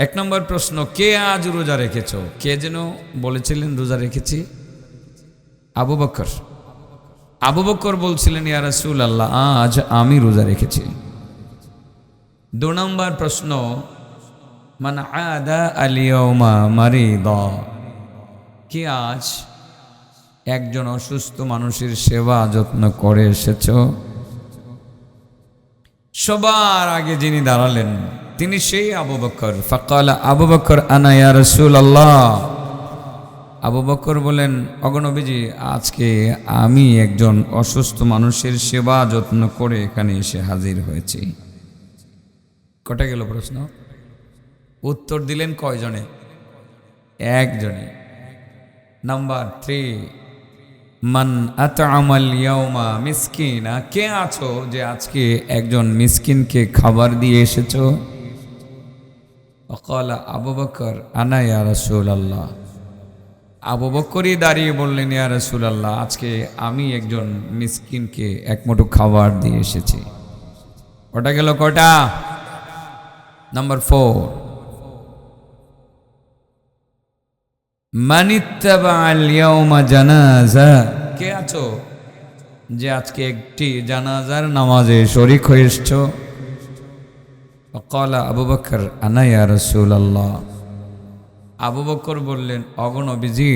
এক নম্বর প্রশ্ন, কে আজ রোজা রেখেছ? কে যেন বলেছিলেন রোজা রেখেছি? আবু বকর। আবু বকর বলছিলেন, ইয়া রাসূলুল্লাহ, আজ আমি রোজা রেখেছি। 2 নম্বর প্রশ্ন, মান আদা আল ইয়াউমা মারিদা, কে আজ একজন অসুস্থ মানুষের সেবা যত্ন করে এসেছ? সবার আগে যিনি দাঁড়ালেন তিনি সেই আবু বকর। ফাকালা আবু বকর, আনা ইয়া রাসূলুল্লাহ। আবু বকর বলেন, ওগো নবীজি, আজকে আমি একজন অসুস্থ মানুষের সেবা যত্ন করে এখানে এসে হাজির হয়েছি। কটা গেল প্রশ্ন? উত্তর দিলেন কয়জনে? একজনে। নাম্বার 3, মান আতআমাল ইয়াউমা মিসকিনা, কে আছো যে আজকে একজন মিসকিনকে খাবার দিয়ে এসেছো? ওয়াকালা আবু বকর, আনা ইয়া রাসূলুল্লাহ। আবু বকরই দাঁড়িয়ে বললেন, ইয়া রাসূলুল্লাহ, আজকে আমি একজন মিসকিনকে এক মুঠো খাবার দিয়ে এসেছি। ওটা গেল কটা? নাম্বার 4, মানিত্তাবা আল ইয়াউমা জানাজা, কে আছো যে আজকে একটি জানাজার নামাজে শরীক হয়ে এসছো? ওয়াকালা আবু বকর, আনা ইয়া রাসূলুল্লাহ। আবু বকর বললেন, ওগো নবীজি,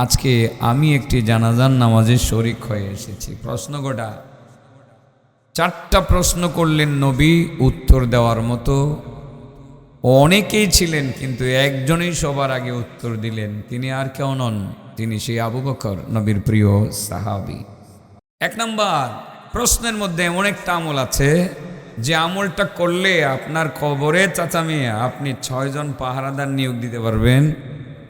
আজকে আমি একটি জানাজার নামাজে শরীক হয়ে এসেছি। প্রশ্ন কটা? 4টা প্রশ্ন করলেন নবী, উত্তর দেওয়ার মতো অনেকেই ছিলেন, কিন্তু একজনই সবার আগে উত্তর দিলেন। তিনি আর কেউ নন, তিনি সেই আবু বকর, নবীর প্রিয় সাহাবী। 1 নম্বর প্রশ্নের মধ্যে এমন একটা আমল আছে যে আমলটা করলে আপনার কবরে চাচামিয়া আপনি 6 জন পাহারাদার নিয়োগ দিতে পারবেন।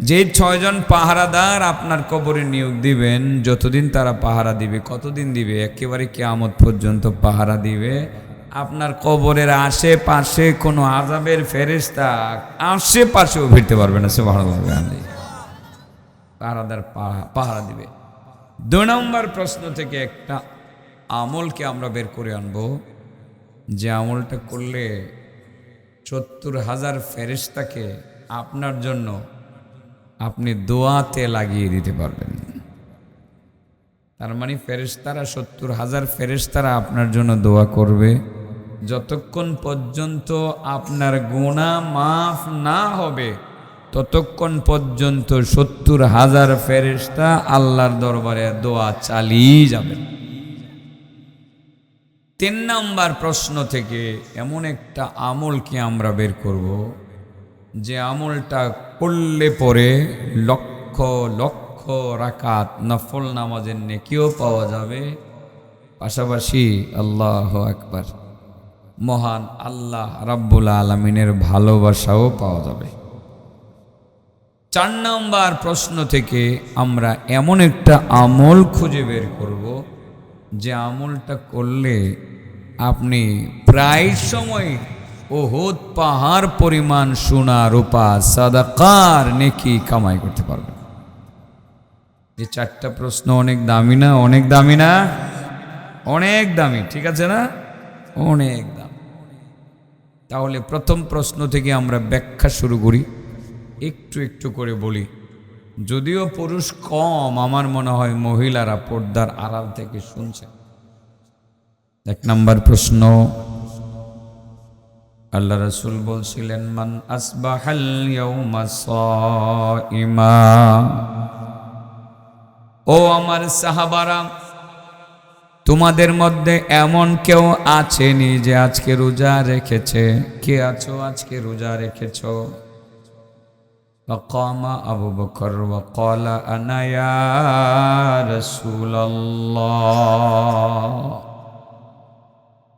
যেই 6 জন পাহারাদার আপনার কবরে নিয়োগ দিবেন, যতদিন তারা পাহারা দিবে, কতদিন দিবে? একেবারে কিয়ামত পর্যন্ত পাহারা দিবে। আপনার কবরের আশেপাশে কোনো আযাবের ফেরেশতা আশেপাশেও ফিরতে পারবে না। সুবহানাল্লাহ। পাহারাদার পাহারা দিবে। 2 নম্বর প্রশ্ন থেকে একটা আমলকে আমরা বের করে আনবো, যে আমলটা করলে 70,000 ফেরেশতাকে আপনার জন্য আপনি দোয়াতে লাগিয়ে দিতে পারবেন। তার মানে ফেরেশতারা 70,000 ফেরেশতারা আপনার জন্য দোয়া করবে যতক্ষণ পর্যন্ত আপনার গুনাহ মাফ না হবে, ততক্ষণ পর্যন্ত 70,000 ফেরেশতা আল্লাহর দরবারে দোয়া চালিয়ে যাবেন। 3 নম্বর প্রশ্ন থেকে এমন একটা আমলকে আমরা বের করব, যে আমলটা করলে পরে লক্ষ লক্ষ রাকাত নফল নামাজের নেকিও পাওয়া যাবে, পাশাপাশি আল্লাহু আকবার, মহান আল্লাহ রাব্বুল আলামিনের ভালোবাসাও পাওয়া যাবে। 4 নম্বর প্রশ্ন থেকে আমরা এমন একটা আমল খুঁজে বের করব, যে আমলটা করলে আপনি প্রায় সময় উহুদ পাহাড় পরিমাণ সোনা রূপা সাদাকার নেকি কামাই করতে পারবেন। এই 4টা প্রশ্ন অনেক দামি না? অনেক দামি না? অনেক দামি, ঠিক আছে না? অনেক দামি। তাহলে প্রথম প্রশ্ন থেকে আমরা ব্যাখ্যা শুরু করি, একটু একটু করে বলি। যদিও পুরুষ কম, আমার মনে হয় মহিলারা পর্দার আড়াল থেকে শুনছে। 1 নম্বর প্রশ্ন, আল্লাহ রাসূল বলছিলেন, মান আসবাহাল ইয়াউমা সাইমা, ও আমার সাহাবারা, তোমাদের মধ্যে এমন কেউ আছেনি যে আজকে রোজা রেখেছে? কে আছো আজকে রোজা রেখেছো? ফাকামা আবু বকর ওয়া ক্বালা, আনা ইয়া রাসূলুল্লাহ।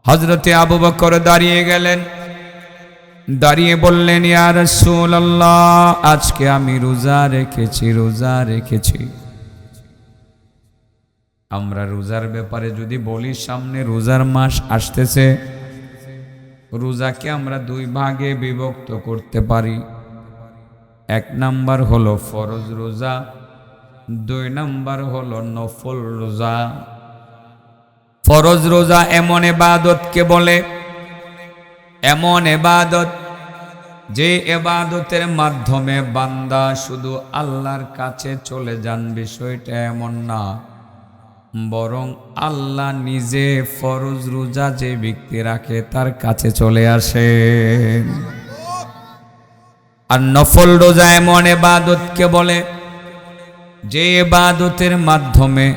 হযরতে আবু বকর দাঁড়িয়ে গেলেন, দাঁড়িয়ে বললেন, ইয়া রাসূলুল্লাহ, আজকে আমি রোজা রেখেছি, রোজা রেখেছি। আমরা রোজার ব্যাপারে যদি বলি, সামনে রোজার মাস আসতেছে, রোজাকে আমরা 2 ভাগে বিভক্ত করতে পারি। 1 নাম্বার হলো ফরজ রোজা, 2 নাম্বার হলো নফল রোজা। ফরজ রোজা এমন ইবাদতকে বলে, এমন ইবাদত যে ইবাদতের মাধ্যমে বান্দা শুধু আল্লাহর কাছে চলে যান, বিষয়টা এমন না, বরং আল্লাহ নিজে ফরজ রোজা যে ব্যক্তি রাখে তার কাছে চলে আসেন। আর নফল রোজা এমন ইবাদতকে বলে যে ইবাদতের মাধ্যমে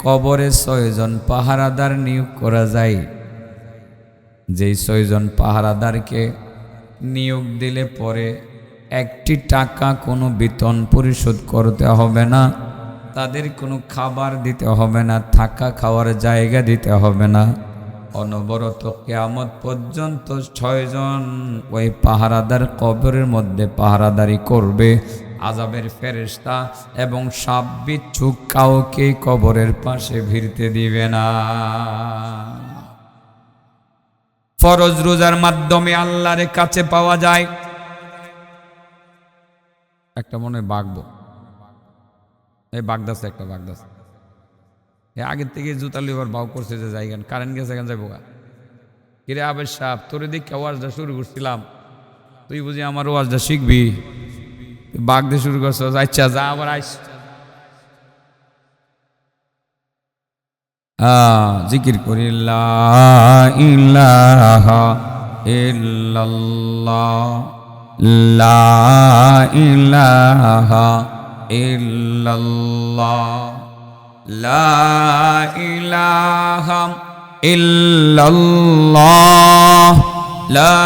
কবরে 6 জন পাহারাদার নিয়োগ করা যায়। যেই 6 জন পাহারাদারকে নিয়োগ দিলে পরে একটি টাকা কোনো বেতন পরিশোধ করতে হবে না, তাদের কোনো খাবার দিতে হবে না, থাকা খাওয়ার জায়গা দিতে হবে না। অনবরত কিয়ামত পর্যন্ত 6 জন ওই পাহারাদার কবরের মধ্যে পাহারাদারি করবে। আযাবের ফেরেশতা এবং সাপ বিচ্ছু কাউকে কবরের পাশে ভিড়তে দিবে না। ফরজ রোজার মাধ্যমে আল্লাহর কাছে পাওয়া যায়। একটা মনে হয় বাগবো, এই বাগদাসে একটা বাগদাস আগের থেকে জুতা লিবার বাউ করছে যে জায়গা কারেন্ট গেছে এখানে যাবো গা। কিরে আবেশ সাহেব, তোরে দেখে ওয়াজটা শুরু করছিলাম, তুই বুঝি আমার ওয়াজটা শিখবি, বাঘ দিয়ে শুরু করছো। আচ্ছা যা, আবার আইস জিকির করি লা ইলাহা ইল্লাল্লাহ, লা ইলাহা ইল্লাল্লাহ, লা ইলাহা ইল্লাল্লাহ, লা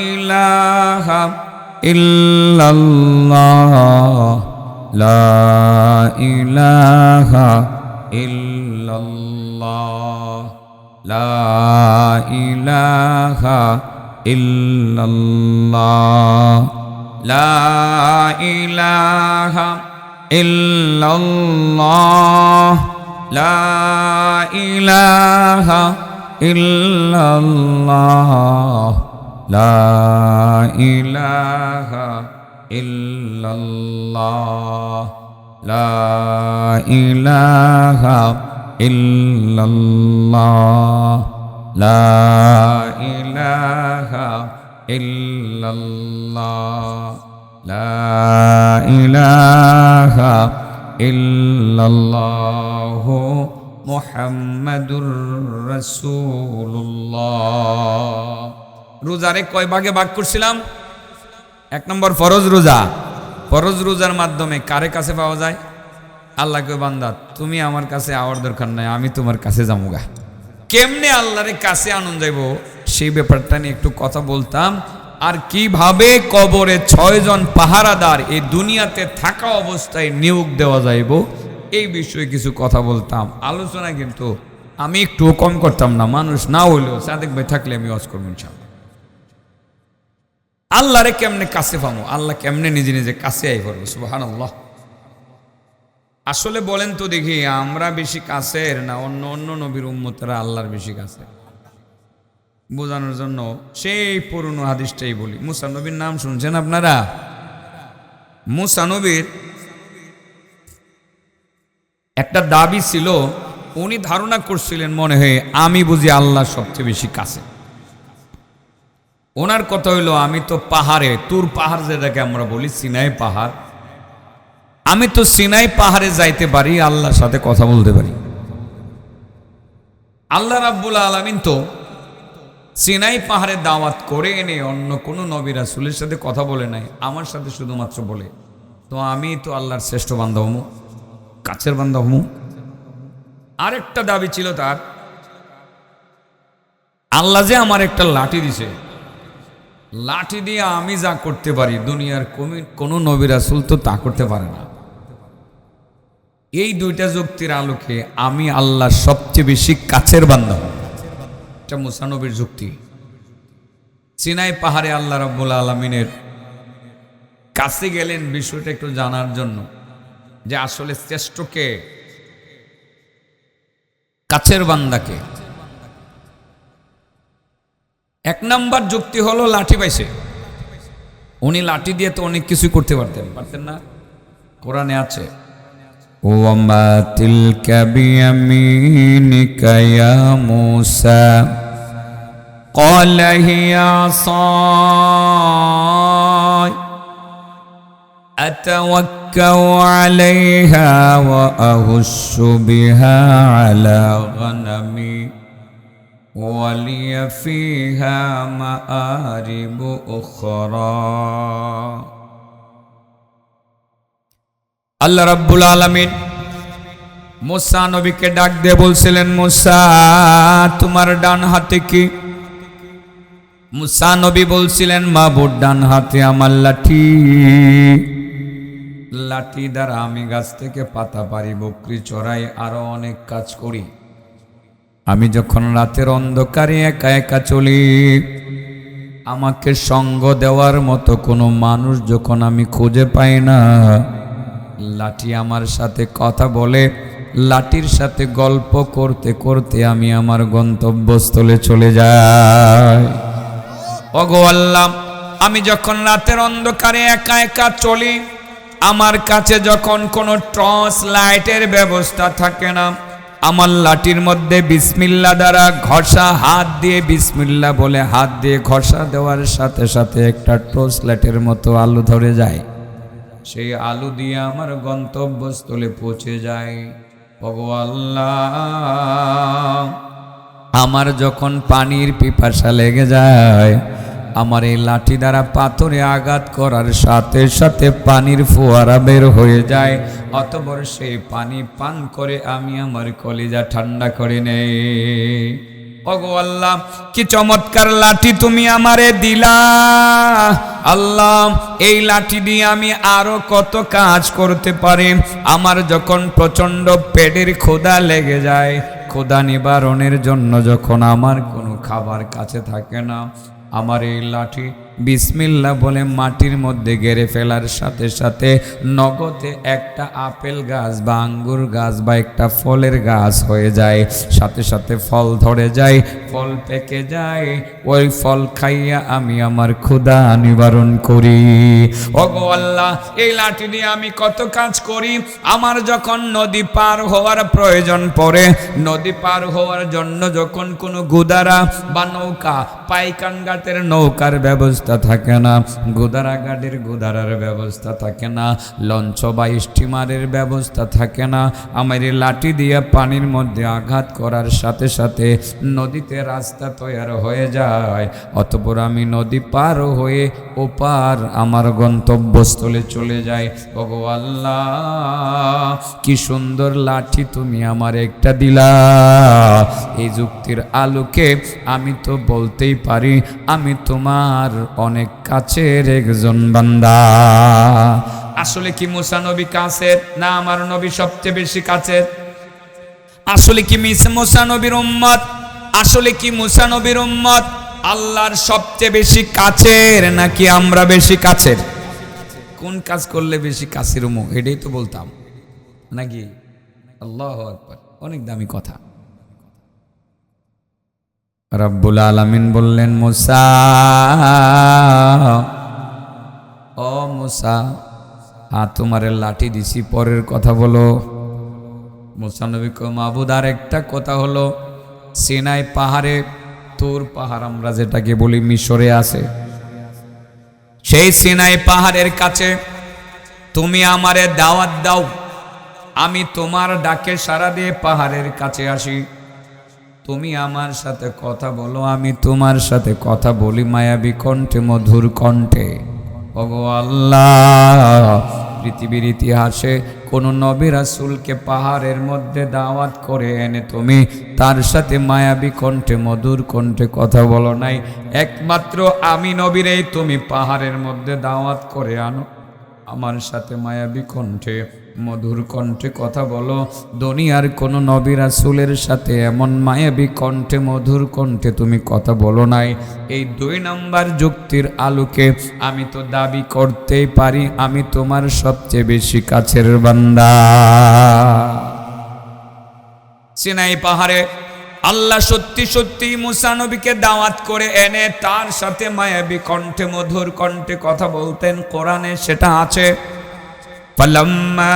ইলাহা ইল্লাল্লাহ, লা ইলাহা ইল্লাল্লাহ, লা ইলাহা ইল্লাল্লাহ, লা ইলাহা ইল্লাল্লাহ, লা ইলাহা ইল্লাল্লাহ, লা ইলাহা ইল্লাল্লাহ, লা ইলাহা ইল্লাল্লাহ, লা ইলাহা ইল্লাল্লাহ, লা ইলাহা ইল্লাল্লাহ, মুহাম্মাদুর রাসূলুল্লাহ। রোজারে কয় ভাগে ভাগ করছিলাম? 1 নম্বর ফরজ রোজা। ফরজ রোজার মাধ্যমে কারে কাছে পাওয়া যায়? আল্লাহকে, বান্দা তুমি আমার কাছে আওয়ার দরকার নাই, আমি তোমার কাছে যামুগা। কেমনে আল্লাহরে কাছে আনন্দ যাইব সেই ব্যাপারটা নিয়ে একটু কথা বলতাম। আর কিভাবে কবরে 6 জন পাহারাদার এই দুনিয়াতে থাকা অবস্থায় নিয়োগ দেওয়া যাইব এই বিষয়ে কিছু কথা বলতাম। আলোচনা কিন্তু আমি একটু কম করতাম না, মানুষ না হইলেও সাদেক ভাই থাকলে আমি ওয়াজ করব ইনশাআল্লাহ। আল্লাহরে কেমনে কাছে পাবো, আল্লাহ কেমনে নিজে নিজে কাছে আই করবো, সুবহানাল্লাহ। আসলে বলেন তো দেখি, আমরা বেশি কাছের না অন্য অন্য নবীর উম্মতরা আল্লাহর বেশি কাছে? বোঝানোর জন্য সেই পুরনো হাদিসটাই বলি। মুসা নবীর নাম শুনছেন আপনারা? মুসা নবীর একটা দাবি ছিল, উনি ধারণা করছিলেন মনে হয় আমি বুঝি আল্লাহ সবচেয়ে বেশি কাছে। ওনার কথা হইল, আমি তো পাহাড়ে, তুর পাহাড় যেটাকে আমরা বলি সিনাই পাহাড়, আমি তো সিনাই পাহাড়ে যাইতে পারি, আল্লাহর সাথে কথা বলতে পারি। আল্লাহ রাব্বুল আলামিন তো সিনাই পাহাড়ে দাওয়াত করে এনে অন্য কোনো নবী রাসূলের সাথে কথা বলে নাই, আমার সাথে শুধুমাত্র বলে। তো আমি তো আল্লাহর শ্রেষ্ঠ বান্দা হমু, কাছের বান্দা হমু। আরেকটা দাবি ছিল তার, আল্লাহ যে আমার একটা লাঠি দিছে, লাঠি দিয়ে আমি যা করতে পারি দুনিয়ার কোনো নবী রাসূল তো তা করতে পারে না। এই দুইটা যুক্তির আলোকে আমি আল্লাহর সবচেয়ে বেশি কাছের বান্দা। এটা মুসা নবীর যুক্তি। সিনাই পাহাড়ে আল্লাহ রাব্বুল আলামিনের কাছে গেলেন বিষয়টা একটু জানার জন্য, যে আসলে শ্রেষ্ঠকে, কাছের বান্দাকে। 1 নম্বর যুক্তি হলো লাঠি পাইছে। উনি লাঠি দিয়ে তো অনেক কিছু করতে পারতেন না। কোরআনে আছে, ওয়ামা তিলকা বিয়ামিনিকা ইয়া মূসা, قال هي عصاي أتوكأ عليها وأهش بها على غنمي ولي فيها مآرب أخرى আল্লাহ রাব্বুল আলামিন মুসা নবীকে ডাক দিয়ে বলছিলেন, মুসা তোমার ডান হাতে কি? মুসা নবী বলছিলেন, মাবুদ ডান হাতে আমার লাঠি। লাঠি দ্বারা আমি গাছ থেকে পাতা পারি, বকরি চড়াই, আরো অনেক কাজ করি। আমি যখন রাতের অন্ধকারে একা একা চলি, আমাকে সঙ্গ দেওয়ার মতো কোনো মানুষ যখন আমি খুঁজে পাই না, লাঠি আমার সাথে কথা বলে। লাঠির সাথে গল্প করতে করতে আমি আমার গন্তব্যস্থলে চলে যাই। ওগো আল্লাহ, আমি যখন রাতের অন্ধকারে একা একা চলি, আমার কাছে যখন কোনো টর্চ লাইটের ব্যবস্থা থাকে না, আমার লাঠির মধ্যে বিসমিল্লাহ দ্বারা ঘষা, হাত দিয়ে বিসমিল্লাহ বলে হাত দিয়ে ঘষা দেওয়ার সাথে সাথে একটা টর্চ লাইটের মতো আলো ধরে যায়। সেই আলো দিয়ে আমার গন্তব্যস্থলে পৌঁছে যায়। ওগো আল্লাহ, আমার যখন পানির পিপাসা লেগে যায়, আমার এই লাঠি দ্বারা পাথরে আঘাত করার সাথে সাথে পানির ফোয়ারা বের হয়ে যায়। অতঃপর সেই পানি পান করে আমি আমার কলিজা ঠান্ডা করে নেই। ওগো আল্লাহ, কি চমৎকার লাঠি তুমি আমারে দিলা। আল্লাহ, এই লাঠি দিয়ে আমি আরো কত কাজ করতে পারি। আমার যখন প্রচন্ড পেটের ক্ষুধা লেগে যায়, ক্ষুধা নিবারণের জন্য যখন আমার কোনো খাবার কাছে থাকে না, আমার এই লাঠি বিসমিল্লাহ বলে মাটির মধ্যে গেড়ে ফেলার সাথে সাথে নগদে একটা আপেল গাছ বা আঙ্গুর গাছ বা একটা ফলের গাছ হয়ে যায়। সাথে সাথে ফল ধরে যায়, ফল পেকে যায়। ওই ফল খাইয়া আমি আমার ক্ষুধা নিবারণ করি। ওগো আল্লাহ, এই লাঠি দিয়ে আমি কত কাজ করি। আমার যখন নদী পার হওয়ার প্রয়োজন পড়ে, নদী পার হওয়ার জন্য যখন কোনো গুদারা বা নৌকা, পাইকান ঘাটের নৌকার ব্যবস্থা থাকে না, গোদারা গাড়ির গোদারার ব্যবস্থা থাকে না, লঞ্চ বা স্টিমারের ব্যবস্থা থাকে না, আমার এই লাঠি দিয়ে পানির মধ্যে আঘাত করার সাথে সাথে নদীতে রাস্তা তৈরি হয়ে যায়। অতঃপর আমি নদী পার হয়ে ওপার আমার গন্তব্যস্থলে চলে যাই। ওগো আল্লাহ, কি সুন্দর লাঠি তুমি আমার একটা দিলা। এই যুক্তির আলোকে আমি তো বলতেই পারি আমি তোমার অনেক কাছের একজন বান্দা। আসলে কি মুসা নবী কাছের না আমার নবী সবচেয়ে বেশি কাছের? আসলে কি মুসা নবীর উম্মত, আসলে কি মুসা নবীর উম্মত আল্লাহর সবচেয়ে বেশি কাছের নাকি আমরা বেশি কাছের? কোন কাজ করলে বেশি কাছের হমু এটাই তো বলতাম নাকি? আল্লাহু আকবার, অনেক দামি কথা। রব্বুল আলামিন বললেন, মুসা, ও মুসা, তোমারে লাঠি দিছি, পরের কথা বলো। মুসা নবী কো, মাবুদ আর একটা কথা হলো, সিনাই পাহাড়ে, তুর পাহাড় আমরা যেটাকে বলি মিশরে আছে, সেই সিনাই পাহাড়ের কাছে তুমি আমারে দাওয়াত দাও, আমি তোমার ডাকে সাড়া দিয়ে পাহাড়ের কাছে আসি, তুমি আমার সাথে কথা বলো, আমি তোমার সাথে কথা বলি মায়াবী কণ্ঠে, মধুর কণ্ঠে। ওগো আল্লাহ, পৃথিবীর ইতিহাসে কোন নবী রাসূলকে পাহাড়ের মধ্যে দাওয়াত করে এনে তুমি তার সাথে মায়াবী কণ্ঠে, মধুর কণ্ঠে কথা বলো নাই। একমাত্র আমি নবীরেই তুমি পাহাড়ের মধ্যে দাওয়াত করে আনো, আমার সাথে মায়াবী কণ্ঠে, মধুর কণ্ঠে কথা বলো। দুনিয়ার কোন নবী রাসূলের সাথে এমন মায়াবী কণ্ঠে, মধুর কণ্ঠে তুমি কথা বলো নাই। এই 2 নম্বর যুক্তির আলোকে আমি তো দাবি করতেই পারি আমি তোমার সবচেয়ে বেশি কাছের বান্দা। সিনাই পাহাড়ে আল্লাহ সত্যি সত্যি মুসা নবীকে দাওয়াত করে এনে তার সাথে মায়াবী কণ্ঠে, মধুর কণ্ঠে কথা বলতেন। কোরআনে সেটা আছে, ফালাম্মা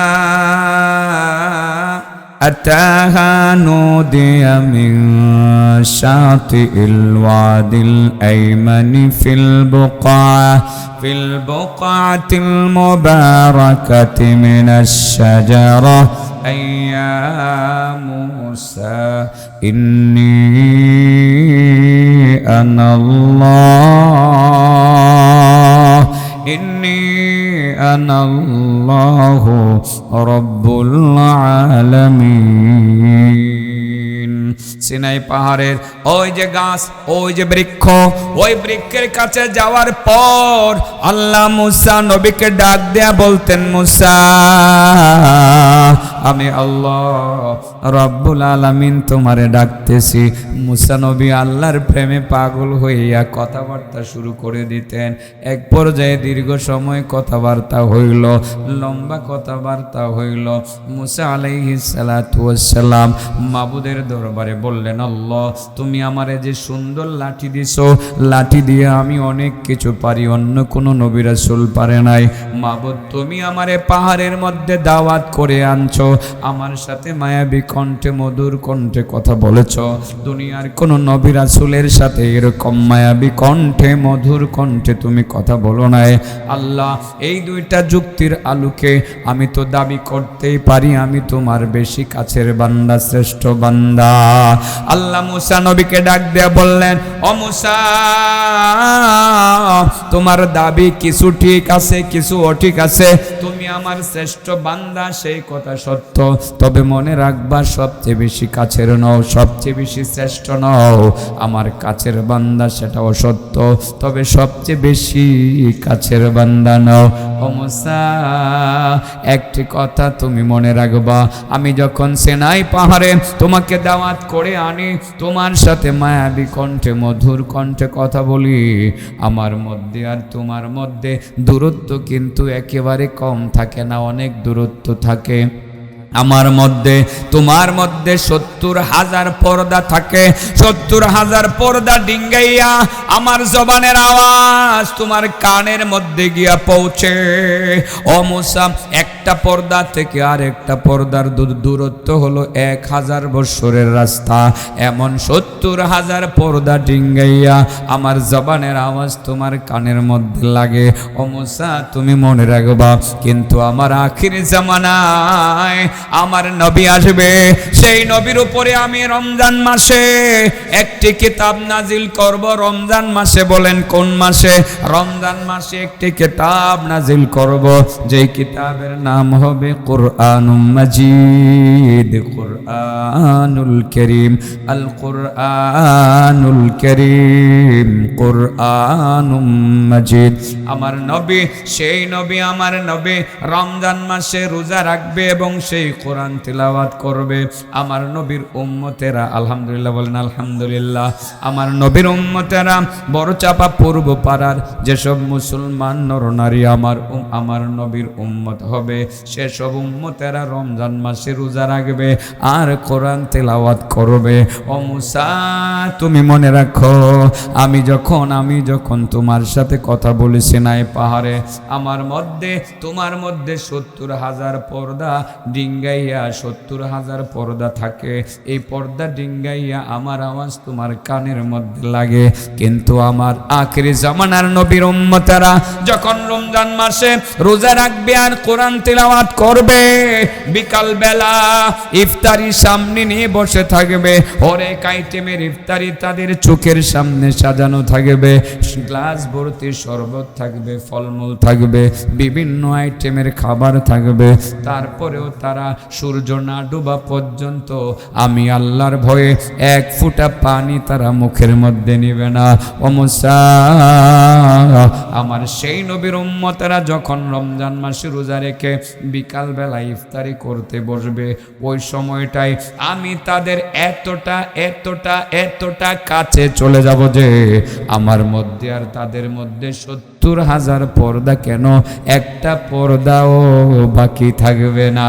أتاها نودي من شاطئ الوادي الأيمن في البقعة المباركة من الشجرة أي يا موسى إني أنا الله رب العالمين সিনাই পাহাড়ের ওই যে গাছ, ওই যে বৃক্ষ, ওই বৃক্ষের কাছে যাওয়ার পর আল্লাহ মুসা নবীকে ডাক দেয়া বলতেন, মুসা আমি আল্লাহ রব্বুল আলামিন তোমারে ডাকতেছি। মুসা নবী আল্লাহর প্রেমে পাগল হইয়া কথাবার্তা শুরু করে দিতেন। এক পর্যায়ে দীর্ঘ সময় কথাবার্তা হইল, লম্বা কথাবার্তা হইল। মুসা আলাইহিস সালাতু ওয়াস সালাম মাবুদের দরবারে বললেন, আল্লাহ তুমি আমারে যে সুন্দর লাঠি দিছো, লাঠি দিয়ে আমি অনেক কিছু পারি, অন্য কোনো নবী রাসূল পারে নাই। মাবুদ তুমি আমারে পাহাড়ের মধ্যে দাওয়াত করে আনছো, আমার সাথে মায়াবী কণ্ঠে মধুর কণ্ঠে কথা বলেছ, দুনিয়ার কোন নবী রাসূলের সাথে এরকম মায়াবী কণ্ঠে মধুর কণ্ঠে তুমি কথা বলো নাই। আল্লাহ এই দুইটা যুক্তির আলোকে আমি তো দাবি করতেই পারি আমি তোমার বেশি কাছের বান্দা, শ্রেষ্ঠ বান্দা। আল্লাহ মুসা নবীকে ডাক দেয়া বললেন, ও মুসা তোমার দাবি কিছু ঠিক আছে, কিছু অঠিক আছে, তুমি আমার শ্রেষ্ঠ বান্দা সেই কথা সত্য, তবে মনে রাখবা সবচেয়ে বেশি কাছের নও, সবচেয়ে বেশি শ্রেষ্ঠ নও। আমার কাছের বান্দা সেটা অসত্য, তবে সবচেয়ে বেশি কাছের বান্দা নও। ও মুসা একটি কথা তুমি মনে রাখবা, আমি যখন সিনাই পাহাড়ে তোমাকে দাওয়াত করে আনি, তোমার সাথে মায়াবী কণ্ঠে মধুর কণ্ঠে কথা বলি, আমার মধ্যে আর তোমার মধ্যে দূরত্ব কিন্তু একেবারে কম থাকে না, অনেক দূরত্ব থাকে। আমার মধ্যে তোমার মধ্যে ৭০,০০০ পর্দা থাকে, ৭০,০০০ পর্দা ডিঙ্গাইয়া আমার জবানের আওয়াজ তোমার কানের মধ্যে গিয়া পৌঁছে। ও মুসা একটা পর্দা থেকে আর একটা পর্দার দূরত্ব হলো ১,০০০ বৎসরের রাস্তা, এমন ৭০,০০০ পর্দা ডিঙ্গাইয়া আমার জবানের আওয়াজ তোমার কানের মধ্যে লাগে। ও মুসা তুমি মনে রাখবা, কিন্তু আমার আখিরি জামানায় আমার নবী আসবে, সেই নবীর উপরে আমি রমজান মাসে একটি কিতাব নাজিল করব। রমজান মাসে বলেন কোন মাসে? রমজান মাসে একটি কিতাব নাজিল করব, যেই কিতাবের নাম হবে কুরআনুল মাজিদ, কুরআনুল কারীম, আল কুরআনুল কারীম, কুরআনুল মাজিদ। আমার নবী, সেই নবী আমার নবী রমজান মাসে রোজা রাখবে এবং সেই কোরআন তিলাওয়াত করবে। আমার নবীর উম্মতেরা, আলহামদুলিল্লাহ বলেন আলহামদুলিল্লাহ, আমার নবীর উম্মতেরা বড় চাপা পূর্ব পাড়ার যেসব মুসলমান নরনারী আমার নবীর উম্মত হবে, সেসব উম্মতেরা রমজান মাসে রোজা রাখবে আর কোরআন তিলাওয়াত করবে। ও মুসা তুমি মনে রাখো, আমি যখন তোমার সাথে কথা বলি সিনাই পাহাড়ে, আমার মধ্যে তোমার মধ্যে ৭০,০০০ পর্দা ডিঙ্গাইয়া ৭০,০০০ পর্দা থাকে, এই পর্দা ডিঙ্গাইয়া আমার আওয়াজ তোমার কানের মধ্যে লাগে। কিন্তু আমার আখিরি জামানার নবীর উম্মতেরা যখন রমজান মাসে রোজা রাখবে আর কোরআন তিলাওয়াত করবে, বিকাল বেলা ইফতারি সামনে নিয়ে বসে থাকবে, অনেক আইটেমের ইফতারি তাদের চোখের সামনে সাজানো থাকবে, গ্লাস ভর্তি শরবত থাকবে, ফলমূল থাকবে, বিভিন্ন আইটেমের খাবার থাকবে, তারপরেও তারা সূর্য না ডোবা পর্যন্ত আমি আল্লাহর ভয়ে এক ফোঁটা পানি তারা মুখের মধ্যে নিবে না। ও মুসা আমার সেই নবীর উম্মতেরা যখন রমজান মাসে রোজা রেখে বিকাল বেলা ইফতারি করতে বসবে, ওই সময়টাই আমি তাদের এতটা কাছে চলে যাব যে আমার মধ্যে আর তাদের মধ্যে ৭০,০০০ পর্দা কেন, একটা পর্দাও বাকি থাকবে না।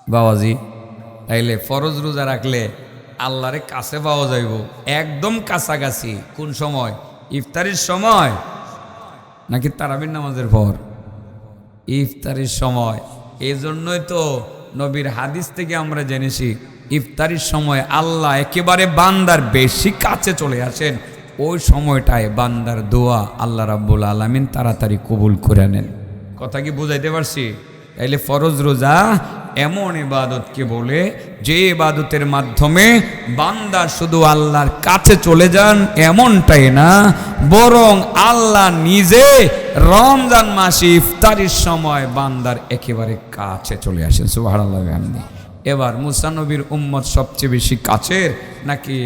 বাবাজি তাইলে ফরজ রোজা রাখলে আল্লাহরে কাছে পাওয়া যাইব, একদম কাছাকাছি। কোন সময়? ইফতারির সময় নাকি তারাবির নামাজের পর? ইফতারির সময়। এই জন্যই তো নবীর হাদিস থেকে আমরা জেনেছি ইফতারির সময় আল্লাহ একেবারে বান্দার বেশি কাছে চলে আসেন। ওই সময়টায় বান্দার দোয়া আল্লাহ রাব্বুল আলামিন তাড়াতাড়ি কবুল করে নেন। কথা কি বুঝাইতে পারছি? তাইলে ফরজ রোজা এমন ইবাদতকে বলে যে ইবাদতের মাধ্যমে বান্দা শুধু আল্লাহর কাছে চলে যান এমনটাই না, বরং আল্লাহ নিজে রমজান মাসে ইফতারির সময় বান্দার একেবারে কাছে চলে আসেন। সুবহানাল্লাহ। এবার মুসা নবীর উম্মত সবচেয়ে বেশি কাছের নাকি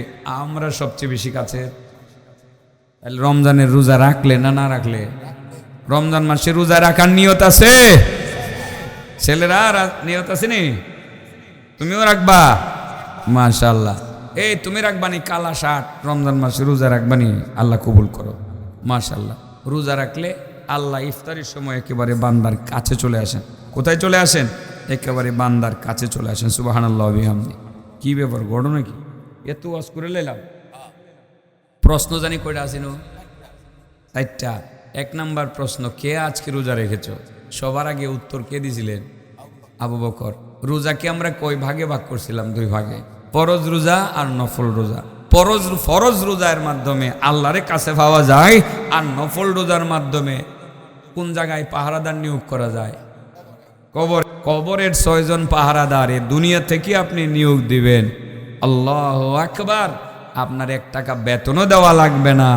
আমরা সবচেয়ে বেশি কাছের? রমজানের রোজা রাখলে না রাখলে? রমজান মাসে রোজা রাখার নিয়ত আছে? ছেলেরা নিয়ত আছে নি? তুমিও রাখবা? মাশাআল্লাহ। এই তুমি রাখবানি কালা শার্ট, রমজান মাসে রোজা রাখবানি, আল্লাহ কবুল করো। মাশাআল্লাহ। রোজা রাখলে আল্লাহ ইফতারির সময় একেবারে বান্দার কাছে চলে আসেন। কোথায় চলে আসেন? একেবারে বান্দার কাছে চলে আসেন। সুবহানাল্লাহ বিহামদি। কি ব্যাপার, ঘটনা কি? এত ওয়াজ করে লাইলাম। প্রশ্ন জানি কয়টা আসিনো? 4টা। 1 নাম্বার প্রশ্ন, কে আজকে রোজা রেখেছ? সবার আগে উত্তর কে দিয়েছিলেন? আবু বকর। রোজাকে আমরা কয় ভাগে ভাগ করছিলাম? 2 ভাগে, ফরজ রোজা আর নফল রোজা। ফরজ রোজার মাধ্যমে আল্লাহরে কাছে পাওয়া যায়, আর নফল রোজার মাধ্যমে কোন জায়গায় পাহারাদার নিয়োগ করা যায়? কবরের 6 জন পাহারাদার এ দুনিয়া থেকে আপনি নিয়োগ দিবেন। আল্লাহু আকবার। আপনার 1 টাকা বেতনও দেওয়া লাগবে না,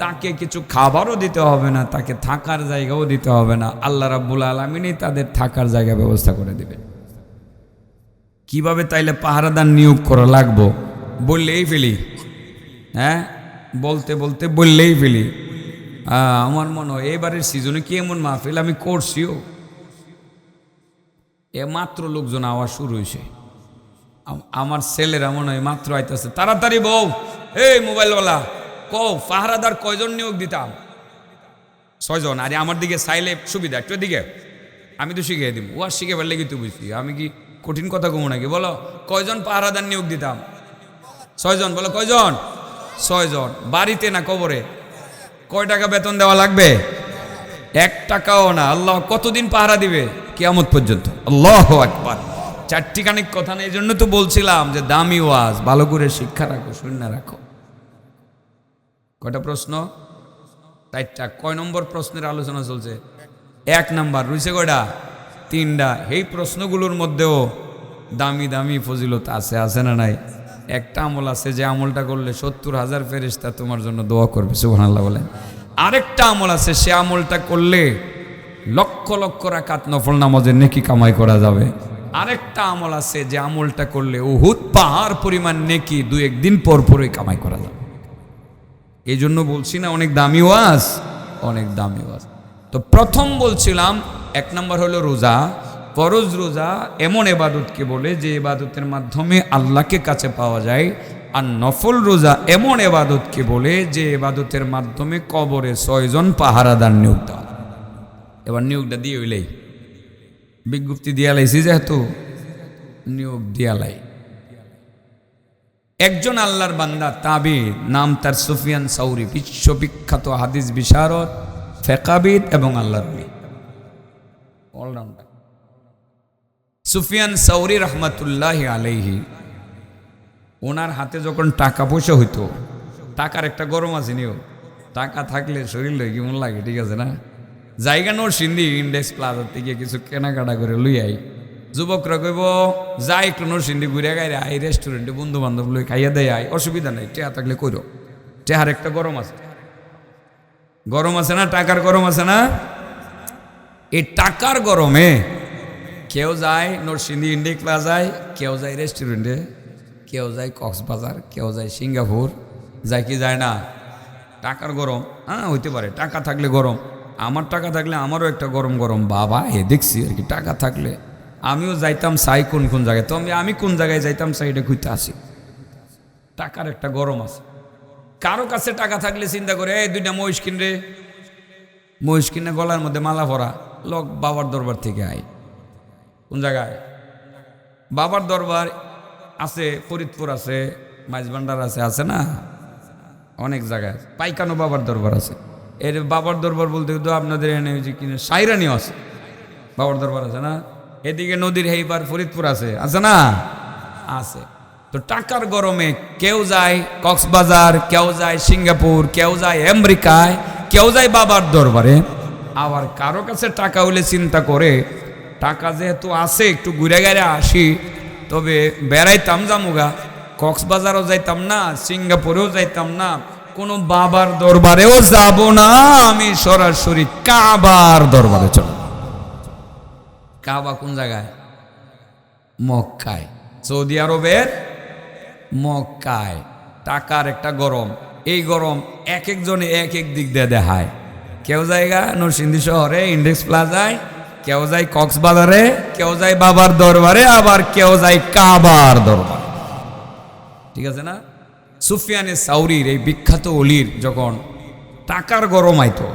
তাকে কিছু খাবারও দিতে হবে না, তাকে থাকার জায়গাও দিতে হবে না। আল্লাহ রাব্বুল আলামিনই তাদের থাকার জায়গা ব্যবস্থা করে দিবেন। কিভাবে তাইলে পাহারাদার নিয়োগ করা লাগবো বললেই ফেলি, হ্যাঁ বলতে বলতে বললেই ফেলি। আমার মনে হয় এবারের সিজনে কি এমন মাহফিল আমি করছিও, এ মাত্র লোকজন আওয়াজ শুরু হয়েছে। আমার ছেলেরা মনে হয় মাত্র আইতেছে, তাড়াতাড়ি বউ, এই মোবাইলওয়ালা কও পাহারাদার কয়জন নিয়োগ দিতাম? 6 জন। আরে আমার দিকে চাইলে সুবিধা, একটু দিকে আমি তো শিখিয়ে দিব। ও আর শিখে ফেললে কি তুই বুঝছি? আমি কি কঠিন কথা কমো নাকি? বলো কয়জন পাহারাদার নিয়োগ দিতাম? 6 জন। বলো কয়জন? 6 জন। বাড়িতে না কবরে? কয় টাকা বেতন দেওয়া লাগবে? 1 টাকাও না। আল্লাহ কতদিন পাহারা দিবে? কিয়ামত পর্যন্ত। আল্লাহু আকবার। 4টি কানিক কথা নেই, এই জন্য তো বলছিলাম যে দামি ওয়াজ, ভালো করে শিক্ষা রাখো, শূন্য রাখো। কয়টা প্রশ্ন? 4টা। কয় নম্বর প্রশ্নের আলোচনা চলছে? 1 নাম্বার। রয়েছে কয়টা? 3টা। এই প্রশ্নগুলোর মধ্যেও দামি দামি ফজিলত আছে, আছে না নাই? একটা আমল আছে যে আমলটা করলে 70,000 ফেরেশতা তোমার জন্য দোয়া করবে। সুবহানাল্লাহ বলেন। আরেকটা আমল আছে, সে আমলটা করলে লক্ষ লক্ষ রাকাত নফল নামাজের নেকি কামাই করা যাবে। আরেকটা আমল আছে যে আমলটা করলে উহুদ পাহাড় পরিমাণ নেকি 2-1 দিন পর পরই কামাই করা যাবে। এই জন্য বলছি না অনেক দামি ওয়াজ, অনেক দামি ওয়াজ। তো প্রথম বলছিলাম 1 নাম্বার হলো রোজা। ফরজ রোজা এমন ইবাদতকে বলে যে ইবাদতের মাধ্যমে আল্লাহকে কাছে পাওয়া যায়, আর নফল রোজা এমন ইবাদতকে বলে যে ইবাদতের মাধ্যমে কবরে 6 জন পাহারাদার নিয়োগ দেওয়া। এবার নিয়োগটা দিয়ে হইলেই বিজ্ঞপ্তি দিয়া লাইছি, যেহেতু নিয়োগ দিয়া লাই। একজন আল্লাহর বান্দা তাবি, নাম তার সুফিয়ান সাউরি, বিশ্ববিখ্যাত হাদিস বিশারদ, ফিকহবিদ এবং আল্লাহর ওলি, অলরাউন্ডার। সুফিয়ান সাউরি রহমাতুল্লাহি আলাইহি, ওনার হাতে যখন টাকা পয়সা হইতো, টাকার একটা গরম আছে নিও, টাকা থাকলে শরীর কেমন লাগে, ঠিক আছে না? জায়গা নরসিংদী ইন্ডেক্স প্লাজার থেকে কিছু কেনাকাটা করে লই আই। যুবকরা কইব যাই একটু নরসিংদী ঘুরে গাইরে আই, রেস্টুরেন্টে বন্ধু বান্ধব লই খাইয়া দেয় আই, অসুবিধা নেই, টেহা থাকলে কইরো। টেহার একটা গরম আছে, গরম আছে না? টাকার গরম আছে না? এই টাকার গরমে কেউ যায় নরসিংদী ইন্ডেক্স প্লাজায়, কেউ যায় রেস্টুরেন্টে, কেউ যায় কক্সবাজার, কেউ যায় সিঙ্গাপুর, যায় কি যায় না? টাকার গরম, হ্যাঁ হইতে পারে, টাকা থাকলে গরম। আমার টাকা থাকলে আমারও একটা গরম গরম বাবা দেখছি আর কি। টাকা থাকলে আমিও যাইতাম চাই কোন কোন জায়গায়, তো আমি কোন জায়গায় যাইতাম চাই এটা খুঁজতে আসি। টাকার একটা গরম আছে। কারো কাছে টাকা থাকলে চিন্তা করে এই 2টা মহিষ কিনরে, মহিষ কিনে গলার মধ্যে মালা ভরা, লোক বাবার দরবার থেকে আই। কোন জায়গায়? বাবার দরবার আছে, ফরিদপুর আছে, মাইজভান্ডার আছে, আছে না? অনেক জায়গায় পাইকানো বাবার দরবার আছে। এর বাবার দরবার বলতে তো আপনাদের এনে যে কিনে সাইরানিও আছে, বাবার দরবার আছে না? এদিকে নদীর হেইবার ফরিদপুর আছে, আছে না? আছে। তো টাকার গরমে কেউ যায় কক্সবাজার, কেউ যায় সিঙ্গাপুর, কেউ যায় আমেরিকায়, কেউ যায় বাবার দরবারে। আবার কারো কাছে টাকা হলে চিন্তা করে টাকা যেহেতু আছে একটু ঘুরে গেড়ে আসি, তবে বেড়াইতাম জামুগা, কক্সবাজারও যাইতাম না, সিঙ্গাপুরেও যাইতাম না, কোনো বাবার দরবারেও যাব না, আমি সরাসরি কাবার দরবারে চল। কাবা কোন জায়গায়? মক্কায়, সৌদি আরবের মক্কায়। টাকার একটা গরম, এই গরম এক একজনে এক এক দিক দিয়ে দেখায়। কেউ জায়গা নরসিংদী শহরে ইন্ডেক্স প্লাজায়, কেউ যায় কক্সবাজারে, কেউ যায় বাবার দরবারে, আবার কেউ যায় কাবার দরবার। ঠিক আছে না? সুফিয়ানে সাউরির এই বিখ্যাত অলির যখন টাকার গরম আইতো,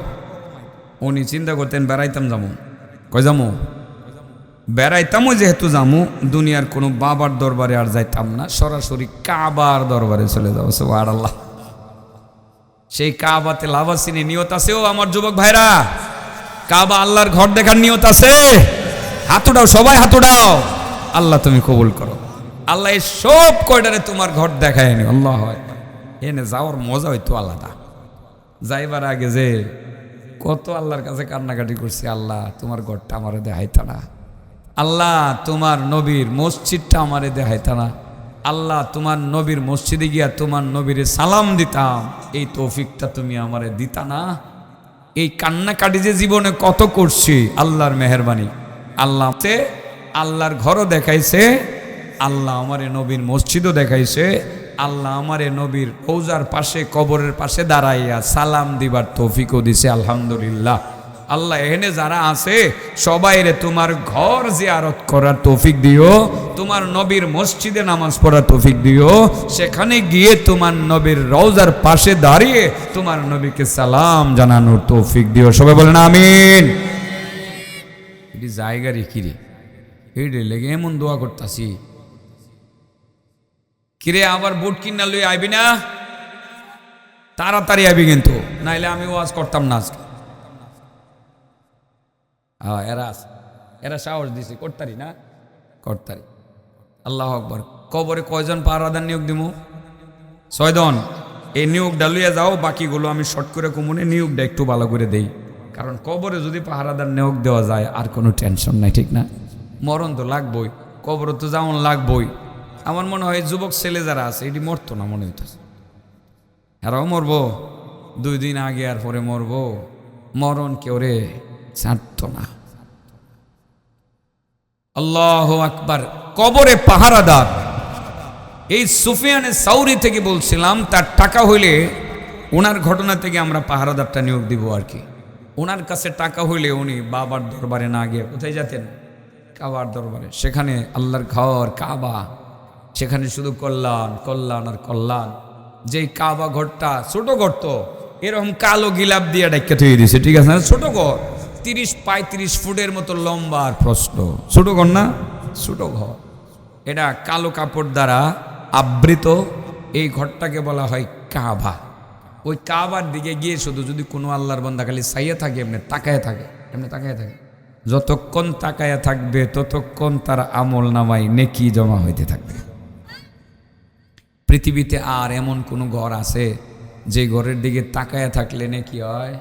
উনি চিন্তা করতেন বেড়াইতাম যামু, কই যামু? বেড়াইতামও যেহেতু যামু, দুনিয়ার কোনো বাবার দরবারে আর যাইতাম না, সরাসরি কাবার দরবারে চলে যাবো। সুবহানাল্লাহ। সেই কাবাতে লাভাসিনী নিয়ত আছে। ও আমার যুবক ভাইরা, কাবা আল্লাহর ঘর দেখার নিয়ত আছে? হাত উঠাও, সবাই হাত উঠাও। আল্লাহ তুমি কবুল করো। আল্লাহ এই সব কয়টারে তোমার ঘর দেখায় নি। আল্লাহ এনে যাওয়ার মজা হইতো আলাদা। যাইবার আগে যে কত আল্লাহর কাছে কান্নাকাটি করছি, আল্লাহ তোমার ঘরটা আমারে দেখাইতা না, আল্লাহ তোমার নবীর মসজিদটা আমারে দেখাইতা না, আল্লাহ তোমার নবীর মসজিদে গিয়া তোমার নবীরে সালাম দিতাম, এই তৌফিকটা তুমি আমারে দিতা না। এই কান্নাকাটি যে জীবনে কত করছি, আল্লাহর মেহেরবানি। আল্লাহ আল্লাহর ঘরও দেখাইছে, আল্লাহ আমারে নবীর মসজিদও দেখাইছে, আল্লাহ আমারে নবীর রওজার পাশে কবরের পাশে দাঁড়াইয়া সালাম দিবার তৌফিকও দিছে। আলহামদুলিল্লাহ। আল্লাহ এখানে যারা আছে সবাইরে তোমার ঘর জিয়ারত করার তৌফিক দিও, তোমার নবীর মসজিদে নামাজ পড়ার তৌফিক দিও, সেখানে গিয়ে তোমার নবীর রওজার পাশে দাঁড়িয়ে তোমার নবীকে সালাম জানানোর তৌফিক দিও। সবাই বলেন আমিন। এটি জায়গা রেখি রে, এই লেগে এমন দোয়া করতাছি। কিরে আবার বুট কিনা লই আইবি না? তাড়াতাড়ি আইবি কিন্তু, নাইলে আমি ওয়াজ করতাম না আজকে। এরা সাহস দিছে, করতারি না? করতারি। আল্লাহ আকবার। কবরে কয়জন পাহারাদার নিয়োগ দিমু? 6 জন। এই নিয়োগটা লইয়া যাও, বাকিগুলো আমি শর্ট করে কমুনে নিয়োগটা একটু ভালো করে দেই, কারণ কবরে যদি পাহারাদার নিয়োগ দেওয়া যায় আর কোনো টেনশন নাই, ঠিক না? মরণ তো লাগবই, কবরে তো যেমন লাগবই। আমার মনে হয় যুবক ছেলে যারা আছে এটি মরতো না মনে হইতেছে, এরাও মরবো 2 দিন আগে আর পরে মরবো। মরণ কেউ রে ছাড়ত না। আল্লাহু আকবার। কবরে পাহারাদার এই সুফিয়ানে সাউরি থেকে বলছিলাম, তার টাকা হইলে ওনার ঘটনা থেকে আমরা পাহারাদারটা নিয়োগ দিব আর কি। ওনার কাছে টাকা হইলে উনি বাবার দরবারে না গিয়ে কোথায় যেতেন? কাবার দরবারে। সেখানে আল্লাহর ঘর কাবা, সেখানে শুধু কল্যাণ কল্যাণ আর কল্যাণ। যেই কাবা ঘরটা ছোট ঘর, তো এরকম কালো গিলাপ দিয়ে ডাক্কা তৈরি দিয়েছে, ঠিক আছে না? ছোট ঘর, 30-35 ফুটের মতো লম্বা আর প্রশ্ন, ছোট ঘর না? ছোট ঘর। এটা কালো কাপড় দ্বারা আবৃত। এই ঘরটাকে বলা হয় কাবা। ওই কাবার দিকে গিয়ে শুধু যদি কোনো আল্লাহর বান্দা খালি চাইয়ে থাকে, এমনি তাকায় থাকে, এমনি তাকায় থাকে, যতক্ষণ তাকায়া থাকবে ততক্ষণ তার আমল নামায় নেকি জমা হইতে থাকবে। পৃথিবীতে আর এমন কোনো ঘর আছে যে ঘরের দিকে তাকায়া থাকলে নেকি হয়?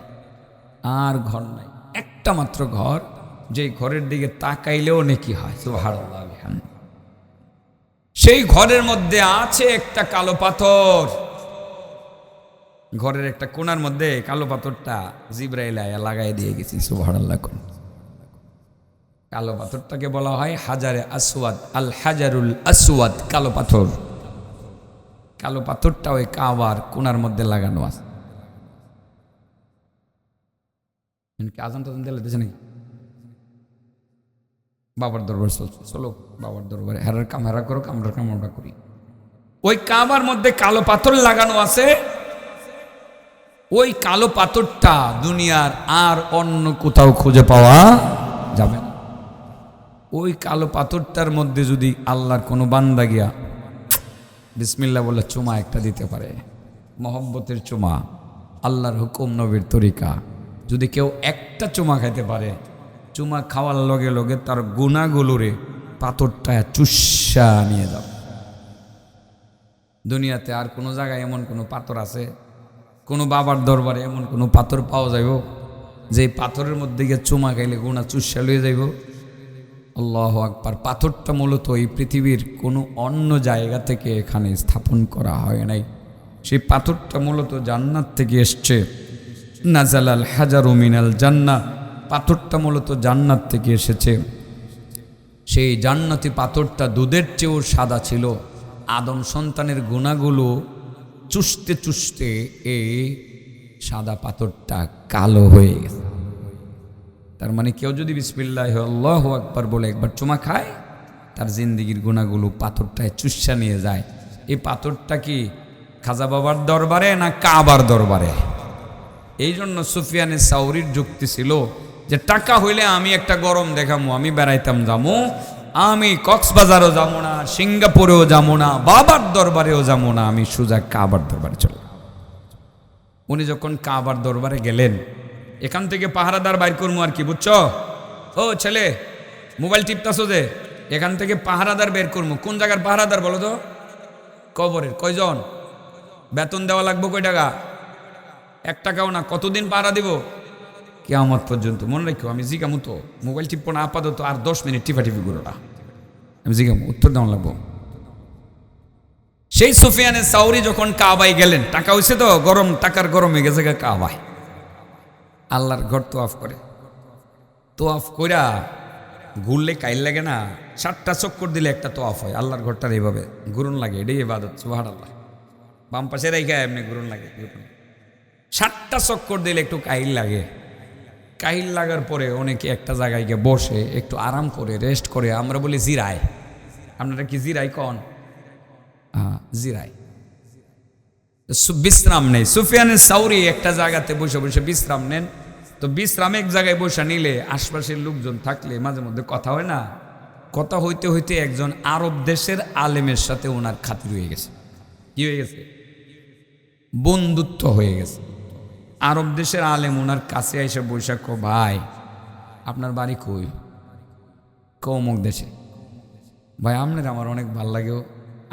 আর ঘর নাই, একটা মাত্র ঘর, যে ঘরের দিকে তাকাইলেও নেকি হয়। সুবহানাল্লাহ। সেই ঘরের মধ্যে আছে একটা কালো পাথর। ঘরের একটা কোণার মধ্যে কালো পাথরটা জিবরাইল আয়া লাগাই দিয়ে গেছি। সুবহানাল্লাহ। কালো পাথরটাকে বলা হয় হাজারে আসওয়াদ, আল হাজারুল আসওয়াদ, কালো পাথর। কালো পাথরটা ওই কাবার কোণার মধ্যে লাগানো আছে। আজান টাজান দিলে দিয়েছে নাকি? বাবার দরবার চলছে, চলো বাবার দরবারে। হেরার কাম হেরা করো, কামড়ার কাম আমরা করি। ওই কাবার মধ্যে কালো পাথর লাগানো আছে। ওই কালো পাথরটা দুনিয়ার আর অন্য কোথাও খুঁজে পাওয়া যাবে না। ওই কালো পাথরটার মধ্যে যদি আল্লাহর কোনো বান্দা গিয়া বিসমিল্লাহ বলে চুমা একটা দিতে পারে, মহব্বতের চুমা, আল্লাহর হুকুম নবীর তরিকা, যদি কেউ একটা চুমা খাইতে পারে, চুমা খাওয়ার লগে লগে তার গুণাগুলোরে পাথরটা চুষা নিয়ে যাও। দুনিয়াতে আর কোনো জায়গায় এমন কোনো পাথর আছে, কোনো বাবার দরবারে এমন কোনো পাথর পাওয়া যাইব যে পাথরের মধ্যে গিয়ে চুমা খাইলে গুণা চুষা লয়ে যাইব? আল্লাহু আকবার। পাথরটা মূলত এই পৃথিবীর কোনো অন্য জায়গা থেকে এখানে স্থাপন করা হয় নাই। সেই পাথরটা মূলত জান্নাত থেকে এসছে। নাজালাল হাজারু মিনাল জান্নাহ, পাথরটা মূলত জান্নাত থেকে এসেছে। সেই জান্নাতি পাথরটা দুধের চেয়েও সাদা ছিল। আদম সন্তানের গুণাগুলো চুষতে চুষতে এই সাদা পাথরটা কালো হয়ে গেছে। তার মানে কেউ যদি বিসমিল্লাহ আল্লাহু আকবার বলে একবার চুমা খায়, তার জিন্দিগির গুণাগুলো পাথরটায় চুষা নিয়ে যায়। এই পাথরটা কি খাজা বাবার দরবারে না কাবার দরবারে? এই জন্য সুফিয়ানে সাউরির যুক্তি ছিল যে টাকা হইলে আমি একটা গরম দেখামো, আমি বেড়াইতাম যাবো, আমি কক্সবাজারও যাবো না, সিঙ্গাপুরেও যাবো না, বাবার দরবারেও যাবো না, আমি সোজা কাবার দরবারে চলে। উনি যখন কাবার দরবারে গেলেন, এখান থেকে পাহারাদার বাইর করবো আর কি, বুঝছো? ও ছেলে, মোবাইল টিপতাছো যে, এখান থেকে পাহারাদার বের করবো। কোন জায়গার পাহারাদার বলো তো? কবরের। কয়জন? বেতন দেওয়া লাগবে কয় টাকা? 1 টাকাও না। কতদিন পাহারা দিব? কিয়ামত পর্যন্ত। মনে রাখো, আমি জিগামু তো, মোবাইল টিপবো না আপাতত, আর 10 মিনিট টিপাটিপি করো না, আমি জিগামু, উত্তর দেওয়া লাগবো। সেই সুফিয়ানে সাউরি যখন কাবায় গেলেন, টাকা হয়েছে তো, গরম, টাকার গরম হয়ে গেছে কাবায়। আল্লাহর ঘর তোয়াফ করে, তোয়াফ কইরা ঘুরলে কাইল লাগে না? 7টা চক্কর দিলে একটা তোয়াফ হয়। আল্লাহর ঘরটার এইভাবে ঘুরন লাগে, এটাই ইবাদত। সুবহানাল্লাহ। বাম পাশে রেখে এমনি ঘুরন লাগে। 7টা চক্কর দিলে একটু কাহিল লাগে। কাহিল লাগার পরে অনেকে একটা জায়গায় গিয়ে বসে একটু আরাম করে, রেস্ট করে। আমরা বলি জিরায়। আপনারা কি জিরাই কন? হ্যাঁ, জিরাই, বিশ্রাম নেই। সুফিয়ানে সাউরি একটা জায়গাতে বসে বসে বিশ্রাম নেন। তো বিশ্রাম এক জায়গায় বসে নিলে আশপাশের লোকজন থাকলে মাঝে মধ্যে কথা হয় না? কথা হইতে হইতে একজন আরব দেশের আলেমের সাথে ওনার খাতির হয়ে গেছে। কি হয়ে গেছে? বন্ধুত্ব হয়ে গেছে। আরব দেশের আলেম ওনার কাছে এসে বৈশাখ, ভাই আপনার বাড়ি কই? অমুক দেশে। ভাই আপনার আমার অনেক ভাল লাগেও।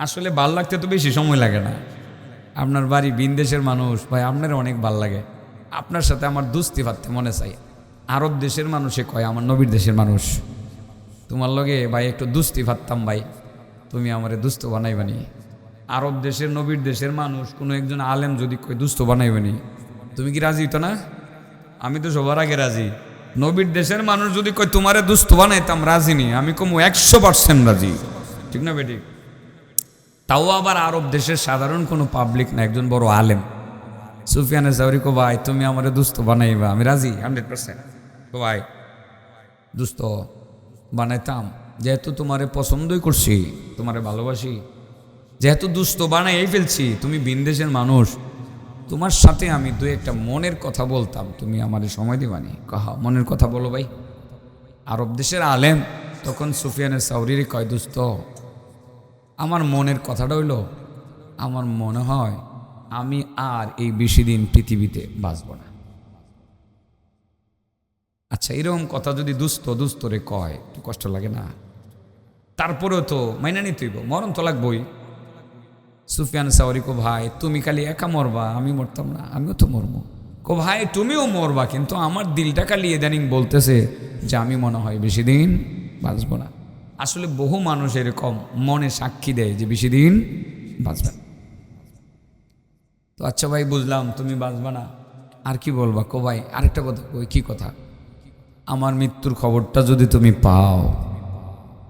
আসলে ভাল লাগতে তো বেশি সময় লাগে না। আপনার বাড়ি বিনদেশের মানুষ, ভাই আপনার অনেক ভাল লাগে, আপনার সাথে আমার দুস্তি পারতে মনে চাই। আরব দেশের মানুষে কয়, আমার নবীর দেশের মানুষ, তোমার লগে ভাই একটু দুস্তি পারতাম, ভাই তুমি আমারে দুস্থ বানাইবানি। আরব দেশের নবীর দেশের মানুষ কোনো একজন আলেম যদি কয় দুস্থ বানাইবানি, তুমি কি রাজি হতো না? আমি তো সবার আগে রাজি। নবীর দেশের মানুষ যদি কয় তোমারে দুস্থ বানাইতাম, রাজি নি। আমি কমু 100% রাজি। ঠিক না বেটি? তাও আবার আরব দেশের সাধারণ কোনো পাবলিক না, একজন বড় আলেম। সুফিয়ানে সাউরি কো, ভাই তুমি আমারে দুস্থ বানাইবা, আমি রাজি 100%। ভাই দুস্থ বানাইতাম, যেহেতু তোমারে পছন্দই করছি, তোমারে ভালোবাসি, যেহেতু দুস্থ বানাই ফেলছি, তুমি বিনদেশের মানুষ, তোমার সাথে আমি 2-1টা মনের কথা বলতাম, তুমি আমারে সময় দিবানি? কাহা মনের কথা বলো ভাই। আরব দেশের আলেম তখন সুফিয়ানে সাউরির কয়, দুস্থ আমার মনের কথাটা হইল, আমার মনে হয় আমি আর এই বেশি দিন পৃথিবীতে বাঁচব না। আচ্ছা, এরকম কথা যদি দুস্থ রে কয়, একটু কষ্ট লাগে না? তারপরেও তো মাইনা নিতেইব, মরণ তো লাগবই। সুফিয়ান সাউরি কো, ভাই তুমি খালি একা মরবা, আমি মরতাম না? আমিও তো মরবো। কো, ভাই তুমিও মরবা, কিন্তু আমার দিলটা খালি ইদানিং বলতেছে যে আমি মনে হয় বেশি দিন বাঁচব না। আসলে বহু মানুষ এরকম মনে সাক্ষী দেয় যে বেশি দিন বাঁচবে না। তো আচ্ছা ভাই বুঝলাম তুমি বাঁচবা না, আর কি বলবা? কো, ভাই আরেকটা কথা কই। কি কথা? আমার মৃত্যুর খবরটা যদি তুমি পাও,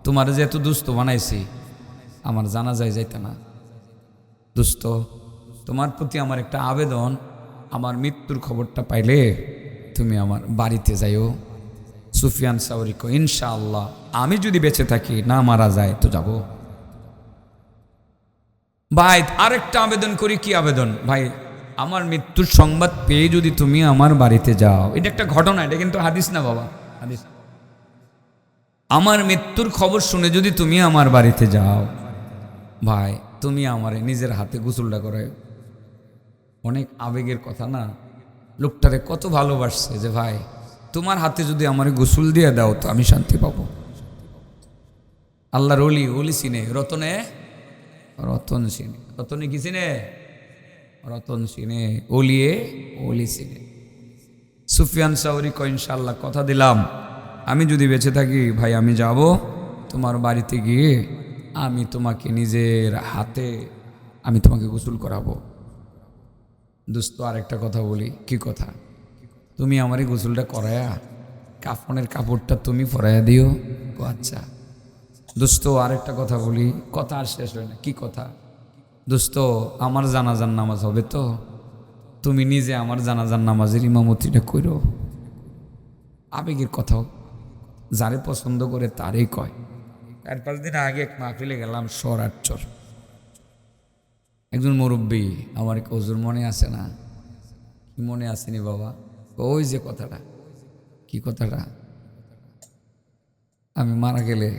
তোমার যেহেতু দুস্থ বানাইছি, আমার জানাজায় যাইতে না? দুস্থ, তোমার প্রতি আমার একটা আবেদন, আমার মৃত্যুর খবরটা পাইলে তুমি আমার বাড়িতে যাইও। সুফিয়ান সাউরি কো, ইনশাআল্লাহ, আমি যদি বেঁচে থাকি, না মারা যায় তো যাব। ভাই আরেকটা আবেদন করি। কি আবেদন? ভাই আমার মৃত্যুর সংবাদ পেয়ে যদি তুমি আমার বাড়িতে যাও, এটা একটা ঘটনা, এটা কিন্তু হাদিস না বাবা, হাদিস। আমার মৃত্যুর খবর শুনে যদি তুমি আমার বাড়িতে যাও, ভাই তুমি আমারে নিজের হাতে গোসলটা করে। অনেক আবেগের কথা না? লোকটারে কত ভালোবাসছে যে ভাই তোমার হাতে যদি আমার গোসল দিয়ে দাও তো আমি শান্তি পাবো। আল্লাহর অলি, অলি চিনে রতনে, রতন চিনে, রতনে কি চিনে? রতন চিনে, অলিয়ে অলি চিনে। সুফিয়ান সাউরি কয় ইনশাআল্লাহ কথা দিলাম, আমি যদি বেঁচে থাকি ভাই আমি যাব তোমার বাড়িতে গিয়ে আমি তোমাকে নিজের হাতে আমি তোমাকে গোসল করাবো। দোস্ত আরেকটা কথা বলি। কি কথা? তুমি আমার এই গোসলটা করায়া কাফনের কাপড়টা তুমি পরাইয়া দিও। ও আচ্ছা। দোস্ত আরেকটা কথা বলি, কথা আর শেষ হয় না। কি কথা? দোস্ত আমার জানাজার নামাজ হবে তো তুমি নিজে আমার জানাজার নামাজের ইমামতিটা করো। আবেগের কথাও যারে পছন্দ করে তারই কয়। 4-5 দিন আগে এক মাহফিলে গেলাম সরাটচর। একজন মুরব্বী আমার হুজুর মনে আছে না? কি মনে আসেনি বাবা? ওই যে কথাটা। কি কথাটা? আমি মারা গেলে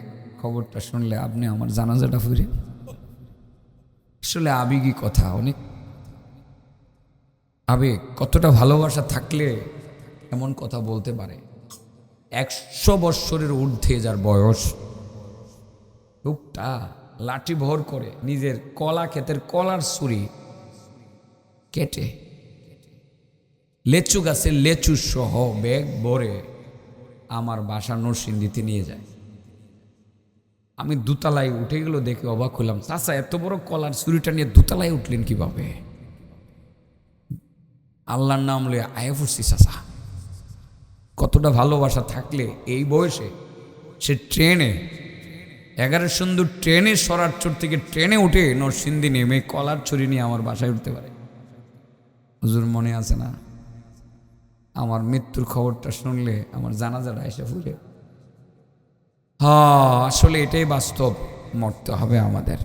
খবরটা শুনলে আপনি আমার জানাজাটা ফিরে। আসলে আবেগী কথা, অনেক আবেগ। কতটা ভালোবাসা থাকলে এমন কথা বলতে পারে? 100 বৎসরের ঊর্ধ্বে যার বয়স, লোকটা লাঠি ভর করে নিজের কলা ক্ষেতের কলার ছুরি কেটে লেচু গাছের লেচু সহ ব্যাগ ভরে আমার বাসা নরসিংদীতে নিয়ে যায়। আমি দোতলায় উঠে গেল দেখে অবাক হলাম। চাচা এত বড় কলার ছুরিটা নিয়ে দোতলায় উঠলেন কিভাবে? আল্লাহর নাম লয়ে আয়া পড়ছি চাচা। কতটা ভালোবাসা থাকলে এই বয়সে সে ট্রেনে 11 সুন্দর ট্রেনে সরারচর থেকে ট্রেনে উঠে নরসিংদী নেমে কলার ছুরি নিয়ে আমার বাসায় উঠতে পারে। হুজুর মনে আছে না? আমার মৃত্যুর খবরটা শুনলে আমার জানাজাটা এসে ফুরে। হ্যাঁ আসলে এটাই বাস্তব, মরতে হবে আমাদের।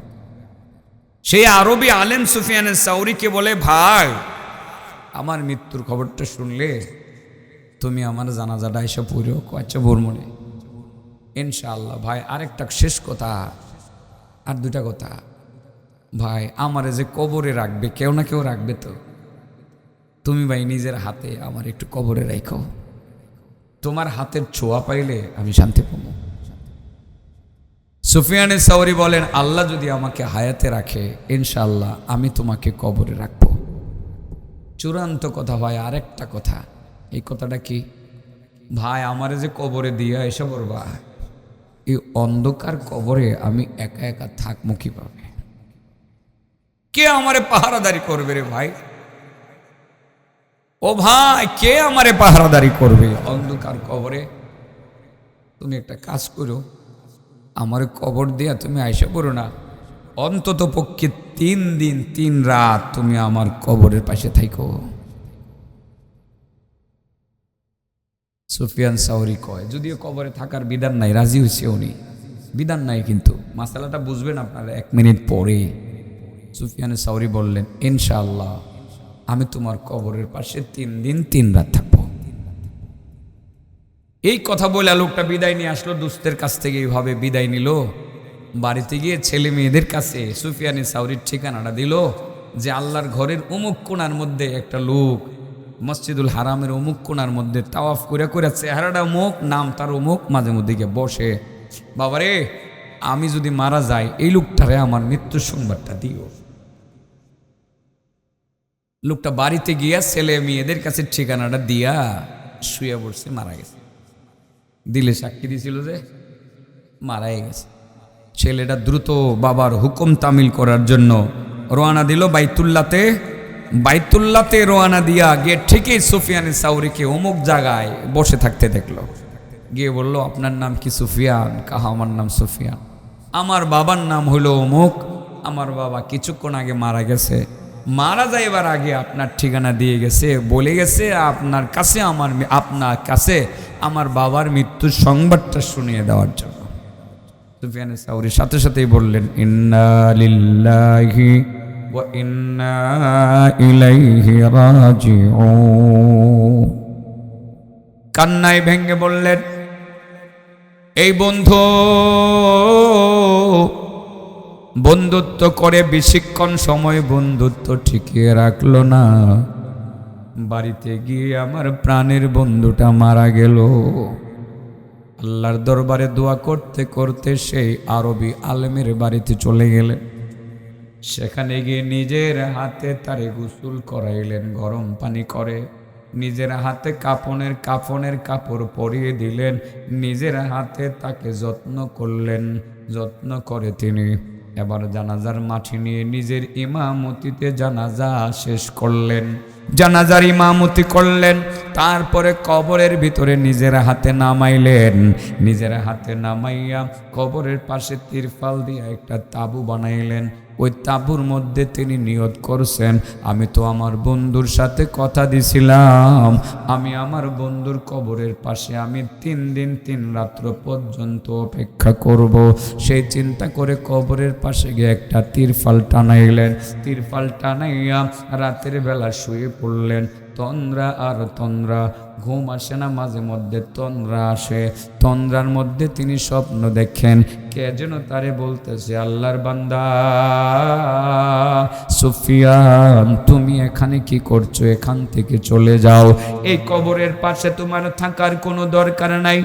সেই আরবি আলেম সুফিয়ানের সাউরিকে বলে, ভাই আমার মৃত্যুর খবরটা শুনলে তুমি আমার জানাজাটা এসে পুরো। আচ্ছা ভোরমনে ইনশাআল্লাহ। ভাই আরেকটা শেষ কথা, আর 2টা কথা। ভাই আমারে যে কবরে রাখবে, কেউ না কেউ রাখবে তো, তুমি ভাই নিজের হাতে আমার একটু কবরে রাখো। তোমার হাতের ছোঁয়া পাইলে আমি শান্তি পাবো। সুফিয়ানে সাউরি বলেন, আল্লাহ যদি আমাকে হায়াতে রাখে ইনশাআল্লাহ আমি তোমাকে কবরে রাখবো। চূড়ান্ত কথা ভাই। আরেকটা কথা, এই কথাটা কি? ভাই আমারে যে কবরে দিয়া এসে পড়বা, এই অন্ধকার কবরে আমি একা একা থাকবো কিভাবে? কে আমারে পাহারাদারি করবে রে ভাই? ও ভাই কে আমারে পাহারাদারি করবে অন্ধকার কবরে? তুমি একটা কাজ করো, আমারে কবর দিয়া তুমি আইসা পড়ো না, অন্তত পক্ষে 3 দিন 3 রাত তুমি আমার কবরের পাশে থাকো। সুফিয়ান সাউরি কয়, যদিও কবরে থাকার বিধান নাই, রাজি হয়েছে উনি, বিধান নাই, কিন্তু মাসালাটা বুঝবেন আপনারা 1 মিনিট পরে। সুফিয়ান সাউরি বললেন, ইনশাআল্লাহ আমি তোমার কবরের পাশে 3 দিন 3 রাত থাকবো। এই কথা বলে লোকটা বিদায় নিয়ে আসলো দোস্তের কাছ থেকে। এইভাবে বিদায় নিল। বাড়িতে গিয়ে ছেলে মেয়েদের কাছে সুফিয়ান সাউরির ঠিকানাটা দিল যে আল্লাহর ঘরের অমুক কোণার মধ্যে একটা লোক মসজিদুল হারামের অমুক কোণার মধ্যে তাওয়াফ করে করে চেহারাটা অমুক, নাম তার অমুক, মাঝে মধ্যে গিয়ে বসে। বাবারে আমি যদি মারা যাই এই লোকটারে আমার মৃত্যুর সংবাদটা দিও। লোকটা বাড়িতে গিয়া ছেলে মেয়েদের কাছে ঠিকানাটা দিয়া শুয়ে পড়ছে, মারা গেছে। দিলে সাক্ষী দিয়েছিল যে মারাই গেছে। ছেলেটা দ্রুত বাবার হুকুম তামিল করার জন্য রওনা দিল বাইতুল্লাতে। বাইতুল্লাতে রওনা দিয়া গিয়ে ঠিকই সুফিয়ান সাউরিকে অমুক জায়গায় বসে থাকতে দেখলো। গিয়ে বলল, আপনার নাম কি? সুফিয়ান। কাহা আমার নাম সুফিয়ান। আমার বাবার নাম হলো অমুক, আমার বাবা কিছুক্ষণ আগে মারা গেছে, মারা যাইবার আগে আপনার ঠিকানা দিয়ে গেছে, বলে গেছে আপনার কাছে আপনার কাছে আমার বাবার মৃত্যুর সংবাদটা শুনিয়ে দেওয়ার জন্য। সুফিয়ান সাউরি সাথে সাথেই বললেন, ইন্না লিল্লাহি ওয়া ইন্না ইলাইহি রাজিউন। কান্নায় ভেঙে বললেন, এই বন্ধু বন্ধুত্ব করে বেশিক্ষণ সময় বন্ধুত্ব টিকিয়ে রাখলো না। বাড়িতে গিয়ে আমার প্রাণের বন্ধুটা মারা গেল। আল্লাহর দরবারে দোয়া করতে করতে সেই আরবি আলেমের বাড়িতে চলে গেলেন। সেখানে গিয়ে নিজের হাতে তারে গোসল করাইলেন, গরম পানি করে নিজের হাতে কাফনের কাপড় পরিয়ে দিলেন, নিজের হাতে তাকে যত্ন করলেন। যত্ন করে তিনি এবার জানাজার মাটি নিয়ে নিজের ইমামতিতে জানাজা শেষ করলেন, জানাজার ইমামতি করলেন। তারপরে কবরের ভিতরে নিজের হাতে নামাইলেন, নিজের হাতে নামাইয়া কবরের পাশে তিরপাল দিয়ে একটা তাবু বানাইলেন। ওই তাঁবুর মধ্যে তিনি নিয়ত করছেন, আমি তো আমার বন্ধুর সাথে কথা দিছিলাম, আমি আমার বন্ধুর কবরের পাশে আমি 3 দিন 3 রাত্র পর্যন্ত অপেক্ষা করব। সেই চিন্তা করে কবরের পাশে গিয়ে একটা তিরপাল টানাইলেন। তিরপাল টানাইয়া রাতের বেলা শুয়ে পড়লেন। তন্দ্রা আর তন্দ্রা, ঘুম আসে না, মাঝে মধ্যে তন্দ্রা আসে। তন্দ্রার মধ্যে তিনি স্বপ্ন দেখেন, কে যেন তারে বলতেছে, আল্লাহর বান্দা সুফিয়ান, তুমি এখানে কি করছো? এখান থেকে চলে যাও, এই কবরের পাশে তোমার থাকার কোনো দরকার নাই।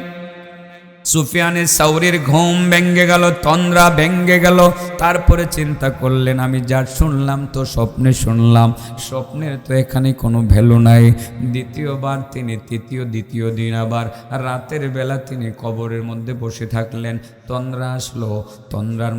সুফিয়ানের সাউরির ঘুম ভেঙ্গে গেল, তন্দ্রা ভেঙ্গে গেল। তারপরে চিন্তা করলেন, আমি যা শুনলাম তো স্বপ্নে শুনলাম, স্বপ্নের তো এখানে কোনো ভ্যালু নাই। দ্বিতীয়বার তিনি দ্বিতীয় দিন আবার রাতের বেলা তিনি কবরের মধ্যে বসে থাকলেন। তন্দ্রা আসলো, তন্দ্রার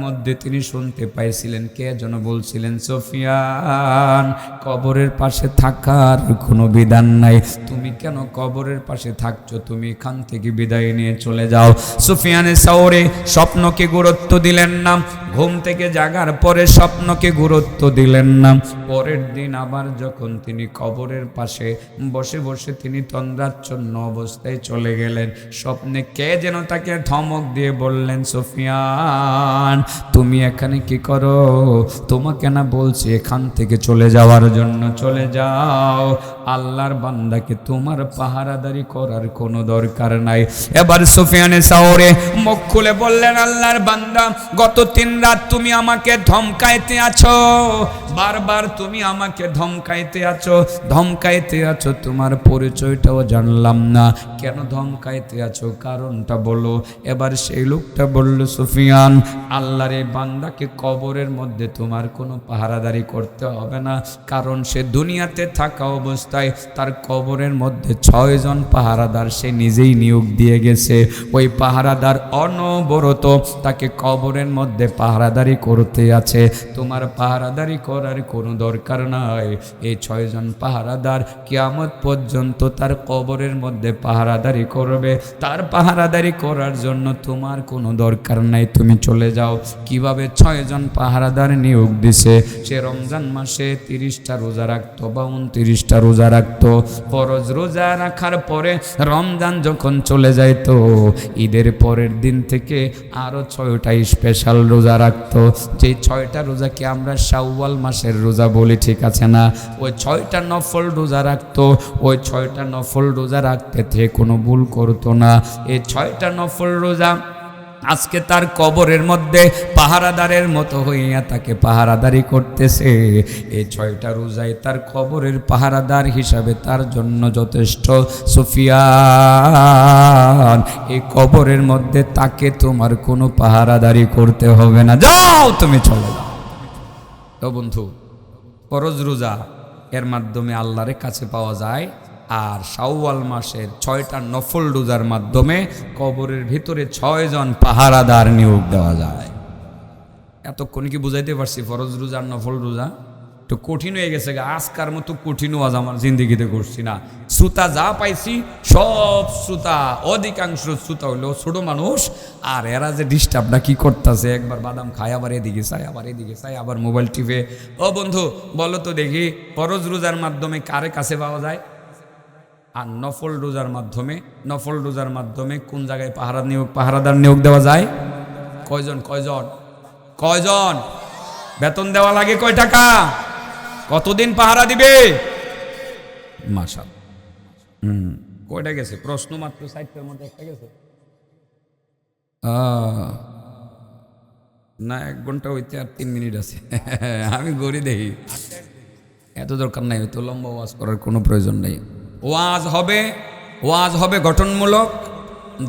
মধ্যে তিনি শুনতে পাইছিলেন কে যেন বলছিলেন, সুফিয়ান, কবরের পাশে থাকার কোনো বিধান নাই, তুমি কেন কবরের পাশে থাকছো? তুমি এখান থেকে বিদায় নিয়ে চলে যাও। সুফিয়ানে সাউরি স্বপ্নকে গুরুত্ব দিলেন না, ঘুম থেকে জাগার পরে স্বপ্নকে গুরুত্ব দিলেন না। পরের দিন আবার যখন তিনি কবরের পাশে বসে বসে তিনি তন্দ্রাচ্ছন্ন অবস্থায় চলে গেলেন, স্বপ্নে কে যেন তাকে ধমক দিয়ে বললেন, সুফিয়ান, তুমি এখানে কি করো? তোমাকে না বলছি এখান থেকে চলে যাওয়ার জন্য, চলে যাও। আল্লাহর বান্দাকে তোমার পাহারাদারি করার কোনো দরকার নাই। এবার সুফিয়ানে সাউরি মুখ খুলে বললেন, আল্লাহর বান্দা, গত 3 রাত তুমি আমাকে ধমকাইতে আছো, বারবার তুমি আমাকে ধমকাইতে আছো, তোমার পরিচয়টাও জানলাম না, কেন ধমকাইতে আছো? কারণটা বলো। এবার সেই লোকটা বলল, সুফিয়ান, আল্লাহর এই বান্দাকে কবরের মধ্যে তোমার কোনো পাহারাদারি করতে হবে না, কারণ সে দুনিয়াতে থাকা অবস্থায় তার কবরের মধ্যে 6 জন পাহারাদার সে নিজেই নিয়োগ দিয়ে গেছে। ওই পাহারাদার অনবরত তাকে কবরের মধ্যে পাহারাদারি করতে আছে, তোমার পাহারাদারি করার কোনো দরকার নাই। এই 6 জন পাহারাদার কিয়ামত পর্যন্ত তার কবরের মধ্যে পাহারাদারি করবে, তার পাহারাদারি করার জন্য তোমার কোনো দরকার নাই, তুমি চলে যাও। কিভাবে 6 জন পাহারাদার নিয়োগ দিছে? সে রমজান মাসে 30টা রোজা রাখতো বা 29টা রোজা রাখতো। ফরজ রোজা রাখার পরে রমজান যখন চলে যাইতো, ঈদের পরের দিন থেকে আরো 6টা স্পেশাল রোজা রাখতো। যে 6টা রোজাকে আমরা শাওয়াল মাসের রোজা বলি, ঠিক আছে না? ওই 6টা নফল রোজা রাখতো। ওই 6টা নফল রোজা রাখতে কোনো ভুল করতো না। এই 6টা নফল রোজা আজকে তার কবরের মধ্যে পাহারাদারের মতো হইয়া তাকে পাহারাদারি করতেছে। এই 6টা রোজায় তার কবরের পাহারাদার হিসাবে তার জন্য যথেষ্ট। সুফিয়ান, এই কবরের মধ্যে তাকে তোমার কোনো পাহারাদারি করতে হবে না, যাও তুমি চলে যাও। তো বন্ধু, ফরজ রোজা এর মাধ্যমে আল্লাহর কাছে পাওয়া যায়, আর শাওয়াল মাসের 6টা নফল রোজার মাধ্যমে কবরের ভিতরে 6 জন পাহারাদার নিয়োগ দেওয়া যায়। এতক্ষণ কি বুঝাইতে পারছি? ফরজ রোজা আর নফল রোজা তো কঠিন হয়ে গেছে, আজকার মতো কঠিন ওয়াজ আমার জিন্দিগিতে করছি না। শ্রোতা যা পাইছি সব শ্রোতা, অধিকাংশ শ্রোতা হইলো ছোট মানুষ, আর এরা যে ডিস্টার্বটা কি করতেছে, একবার বাদাম খায়, আবার এদিকে চায়, আবার এদিকে চায়, আবার মোবাইল টিপে। ও বন্ধু, বলো তো দেখি, ফরজ রোজার মাধ্যমে কারে কাছে পাওয়া যায়? আর নফল রোজার মাধ্যমে কোন জায়গায় পাহারাদার নিয়োগ দেওয়া যায়? কয়জন? বেতন দেওয়া লাগে কয় টাকা? কতদিন পাহারা দিবে? মাশাআল্লাহ। কয়টা গেছে? প্রশ্ন মাত্র 4টার মধ্যে একটা গেছে না, 1 ঘন্টা হইতে আর 3 মিনিট আছে। আমি গড়ি দেখি এত দরকার নাই, তো লম্বা ওয়াজ করার কোনো প্রয়োজন নেই। ওয়াজ হবে গঠনমূলক,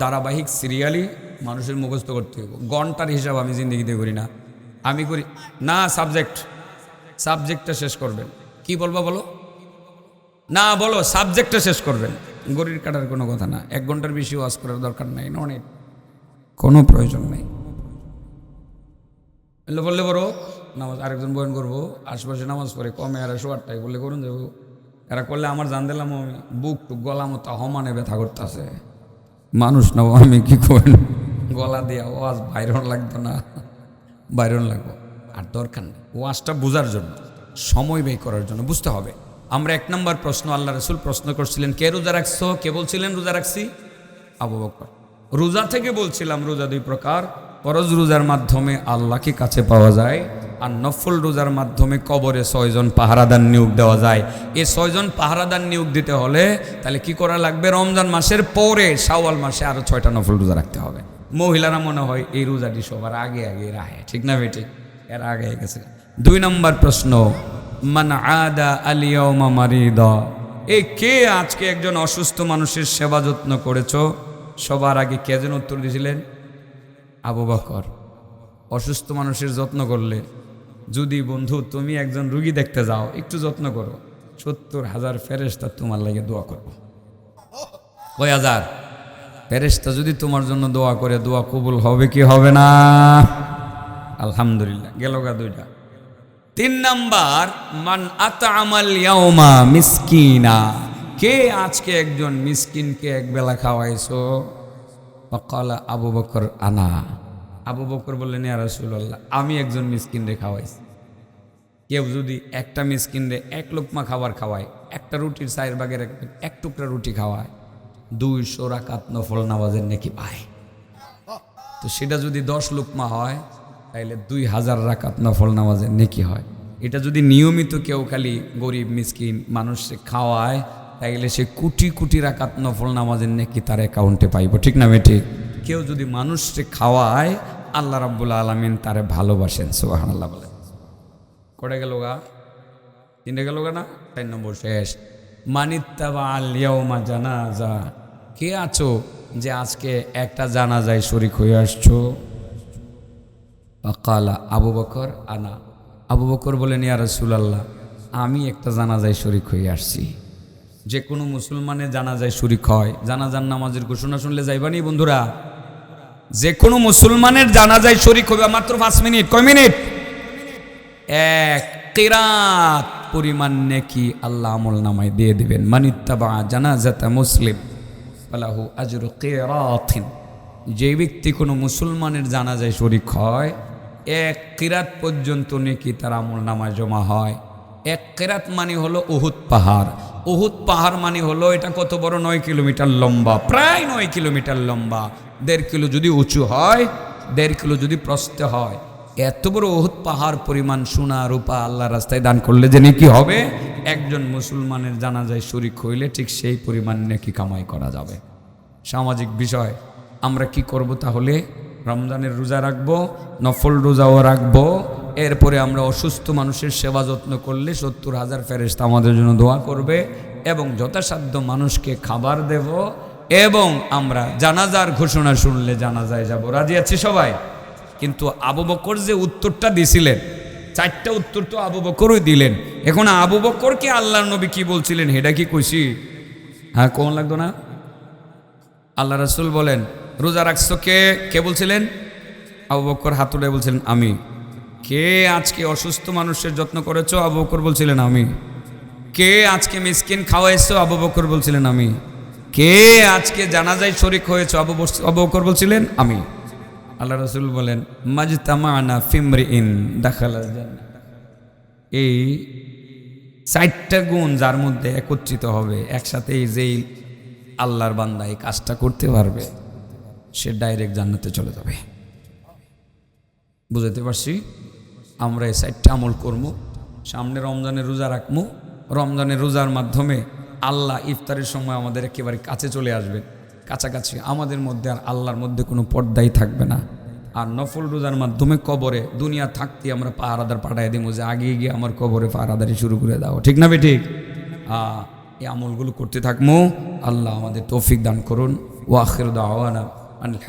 ধারাবাহিক, সিরিয়ালি মানুষের মুখস্থ করতে হবে। ঘন্টার হিসাব আমি জিন্দগিতে করি না, আমি করি না। সাবজেক্টটা শেষ করবেন। কি বলবো বলো না, বলো সাবজেক্টটা শেষ করবেন। গড়ির কাটার কোনো কথা না। 1 ঘন্টার বেশি ওয়াজ করার দরকার নাই, অনেক কোনো প্রয়োজন নেই। বললে বড় নামাজ আরেকজন বয়ান করবো, আশেপাশে নামাজ পড়ে কমে আর 8:30 বললে করুন যাবো। এরা করলে আমার জান দিলাম আমি বুক টুক গলা মতো হমানে ব্যথা করতেছে। মানুষ না আমি কি করেন, গলা দিয়া ওয়াজ বাইরন লাগতো না, বাইরন লাগবো। আর দরকার নেই, ওয়াজটা বোঝার জন্য, সময় ব্যয় করার জন্য বুঝতে হবে। আমরা 1 নম্বর প্রশ্ন, আল্লাহ রাসূল প্রশ্ন করছিলেন, কে রোজা রাখছো? কে বলছিলেন রোজা রাখছি? আবু বকর। রোজা থেকে বলছিলাম রোজা 2 প্রকার। ফরজ রোজার মাধ্যমে আল্লাহকে কাছে পাওয়া যায়, আর নফল রোজার মাধ্যমে কবরে 6 জন পাহারাদার নিয়োগ দেওয়া যায়। এই 6 জন পাহারাদার নিয়োগ দিতে হলে তাহলে কি করা লাগবে? রমজান মাসের পরে শাওয়াল মাসে আরো 6টা নফল রোজা রাখতে হবে। মহিলারা মনে হয় এই রোজাটি সবার আগে রাখে, ঠিক না বেটি? এর আগে গেছে। 2 নম্বর প্রশ্ন, মান আদা আলিয়াউমা মারিদা, এই কে আজকে একজন অসুস্থ মানুষের সেবা যত্ন করেছো? সবার আগে কে যেন উত্তর দিয়েছিলেন? আবু বকর। অসুস্থ মানুষের যত্ন করলে, যদি বন্ধু তুমি একজন রুগী দেখতে যাও, একটু যত্ন করো, 70,000 ফেরেশতা তোমার লাগে দোয়া করবো। কয় হাজার ফেরেশতা যদি তোমার জন্য দোয়া করে, দোয়া কবুল হবে কি হবে না? আলহামদুলিল্লাহ, গেল গা 2টা। 3 নাম্বার, মান আতআমাল ইয়াউমা মিসকিনা, কে আজকে একজন মিসকিনকে একবেলা খাওয়াইছো? ফাকালা আবু বকর আনা। আবু বকর বললেন, ইয়া রাসূলুল্লাহ, আমি একজন মিসকিনরে খাওয়াইছি। কেউ যদি একটা মিসকিনরে 1 লোকমা খাবার খাওয়ায়, একটা রুটির 4 ভাগের 1 টুকরা রুটি খাওয়ায়, 200 রাকাত নফল নামাজের নেকি পায়। তো সেটা যদি 10 লোকমা হয় তাইলে 2000 রাকাত নফল নামাজের নেকি হয়। এটা যদি নিয়মিত কেউ খালি গরিব মিসকিন মানুষকে খাওয়ায়, তাইলে সে কোটি কোটি রাকাত নফল নামাজের নেকি তার অ্যাকাউন্টে পাইব, ঠিক না বেটি? কেউ যদি মানুষকে খাওয়ায়, আল্লাহ রাব্বুল আলামিন তারে ভালোবাসেন, সুবহানাল্লাহ বলেন। কড়ে গেল গা, 3টে গেল গা না? 4 নম্বর শেষ। মানিত্তাবা আল ইয়াউমা জানাজা, কে আছো যে আজকে একটা জানাজায় শরীক হয়ে আসছো? ফাকালা আবু বকর আনা। আবু বকর বলেন, ইয়া রাসূলুল্লাহ, আমি একটা জানাজায় শরীক হয়ে আসছি। যে কোনো মুসলমানের জানাজায় শরীক হয়, জানাজার নামাজের ঘোষণা শুনলে যাইবানি বন্ধুরা? যে কোনো মুসলমানের জানাজায় শরীক হবে, মাত্র 5 মিনিট। কয় মিনিট? 1 কিরাত পরিমাণ নেকি আল্লাহ আমল নামায় দিয়ে দিবেন। মানিত্তাবা জানাজাতা মুসলিম ফালাহু আজরু কিরাতিন, যে ব্যক্তি কোনো মুসলমানের জানাজায় শরীক হয়, 1 কিরাত পর্যন্ত নেকি তার আমল নামায় জমা হয়। 1 কিরাত মানে হলো উহুদ পাহাড়। উহুদ পাহাড় মানে হলো, এটা কত বড়? 9 কিলোমিটার লম্বা, প্রায় 9 কিলোমিটার লম্বা। 1.5 কিলো যদি উঁচু হয়, 1.5 কিলো যদি প্রস্থ হয়, এত বড় উহুদ পাহাড় পরিমাণ সোনা রূপা আল্লাহ রাস্তায় দান করলে যে নেকি হবে, একজন মুসলমানের জানাজায় শরীক হইলে ঠিক সেই পরিমাণ নেকি কামাই করা যাবে। সামাজিক বিষয়, আমরা কি করব তাহলে? রমজানের রোজা রাখবো, নফল রোজাও রাখবো, এরপরে আমরা অসুস্থ মানুষের সেবা যত্ন করলে 70,000 ফেরেশতা আমাদের জন্য দোয়া করবে, এবং যথাসাধ্য মানুষকে খাবার দেব, এবং আমরা জানাজার ঘোষণা শুনলে জানাজায় যাব। রাজি আছি সবাই? কিন্তু আবু বকর যে উত্তরটা দিছিলেন, 4টা উত্তর তো আবু বকরই দিলেন। এখন আবু বকরকে আল্লাহর নবী কি বলছিলেন এটা কি কইছি? হ্যাঁ, কোন লাগতো না? আল্লাহ রাসূল বলেন, রোজা রাখছো কে? কে বলছিলেন? আবু বকর হাত তুলে বলছিলেন, আমি। কে আজকে অসুস্থ মানুষের যত্ন করেছো? আবু বকর বলছিলেন, আমি। কে আজকে মিসকিন খাওয়াইছো? আবু বকর বলছিলেন, আমি। কে আজকে জানাজায় শরীক হয়েছো? আবু বকর বলছিলেন, আমি। আল্লাহ রাসূল বলেন, মাজতামানা ফিমরিইন দাখালাল জান্নাহ। এই 4টা গুণ যার মধ্যে একত্রিত হবে, একসাথে যেই আল্লাহর বান্দা এই কাজটা করতে পারবে, সে ডাইরেক্ট জান্নাতে চলে যাবে। বুঝাতে পারছি? আমরা এই 4টা আমল করবো। সামনে রমজানের রোজা রাখবো। রমজানের রোজার মাধ্যমে আল্লাহ ইফতারের সময় আমাদের একেবারে কাছে চলে আসবে, কাছাকাছি। আমাদের মধ্যে আর আল্লাহর মধ্যে কোনো পর্দাই থাকবে না। আর নফল রোজার মাধ্যমে কবরে দুনিয়া থাকতে আমরা পাহারাদার পাঠাই দিব যে আগে গিয়ে আমার কবরে পাহারাদারি শুরু করে দাও, ঠিক না বে ঠিক? এই আমলগুলো করতে থাকবো। আল্লাহ আমাদের তৌফিক দান করুন। ওয়া আখিরু দাওয়ানা আলহামদুলিল্লাহ।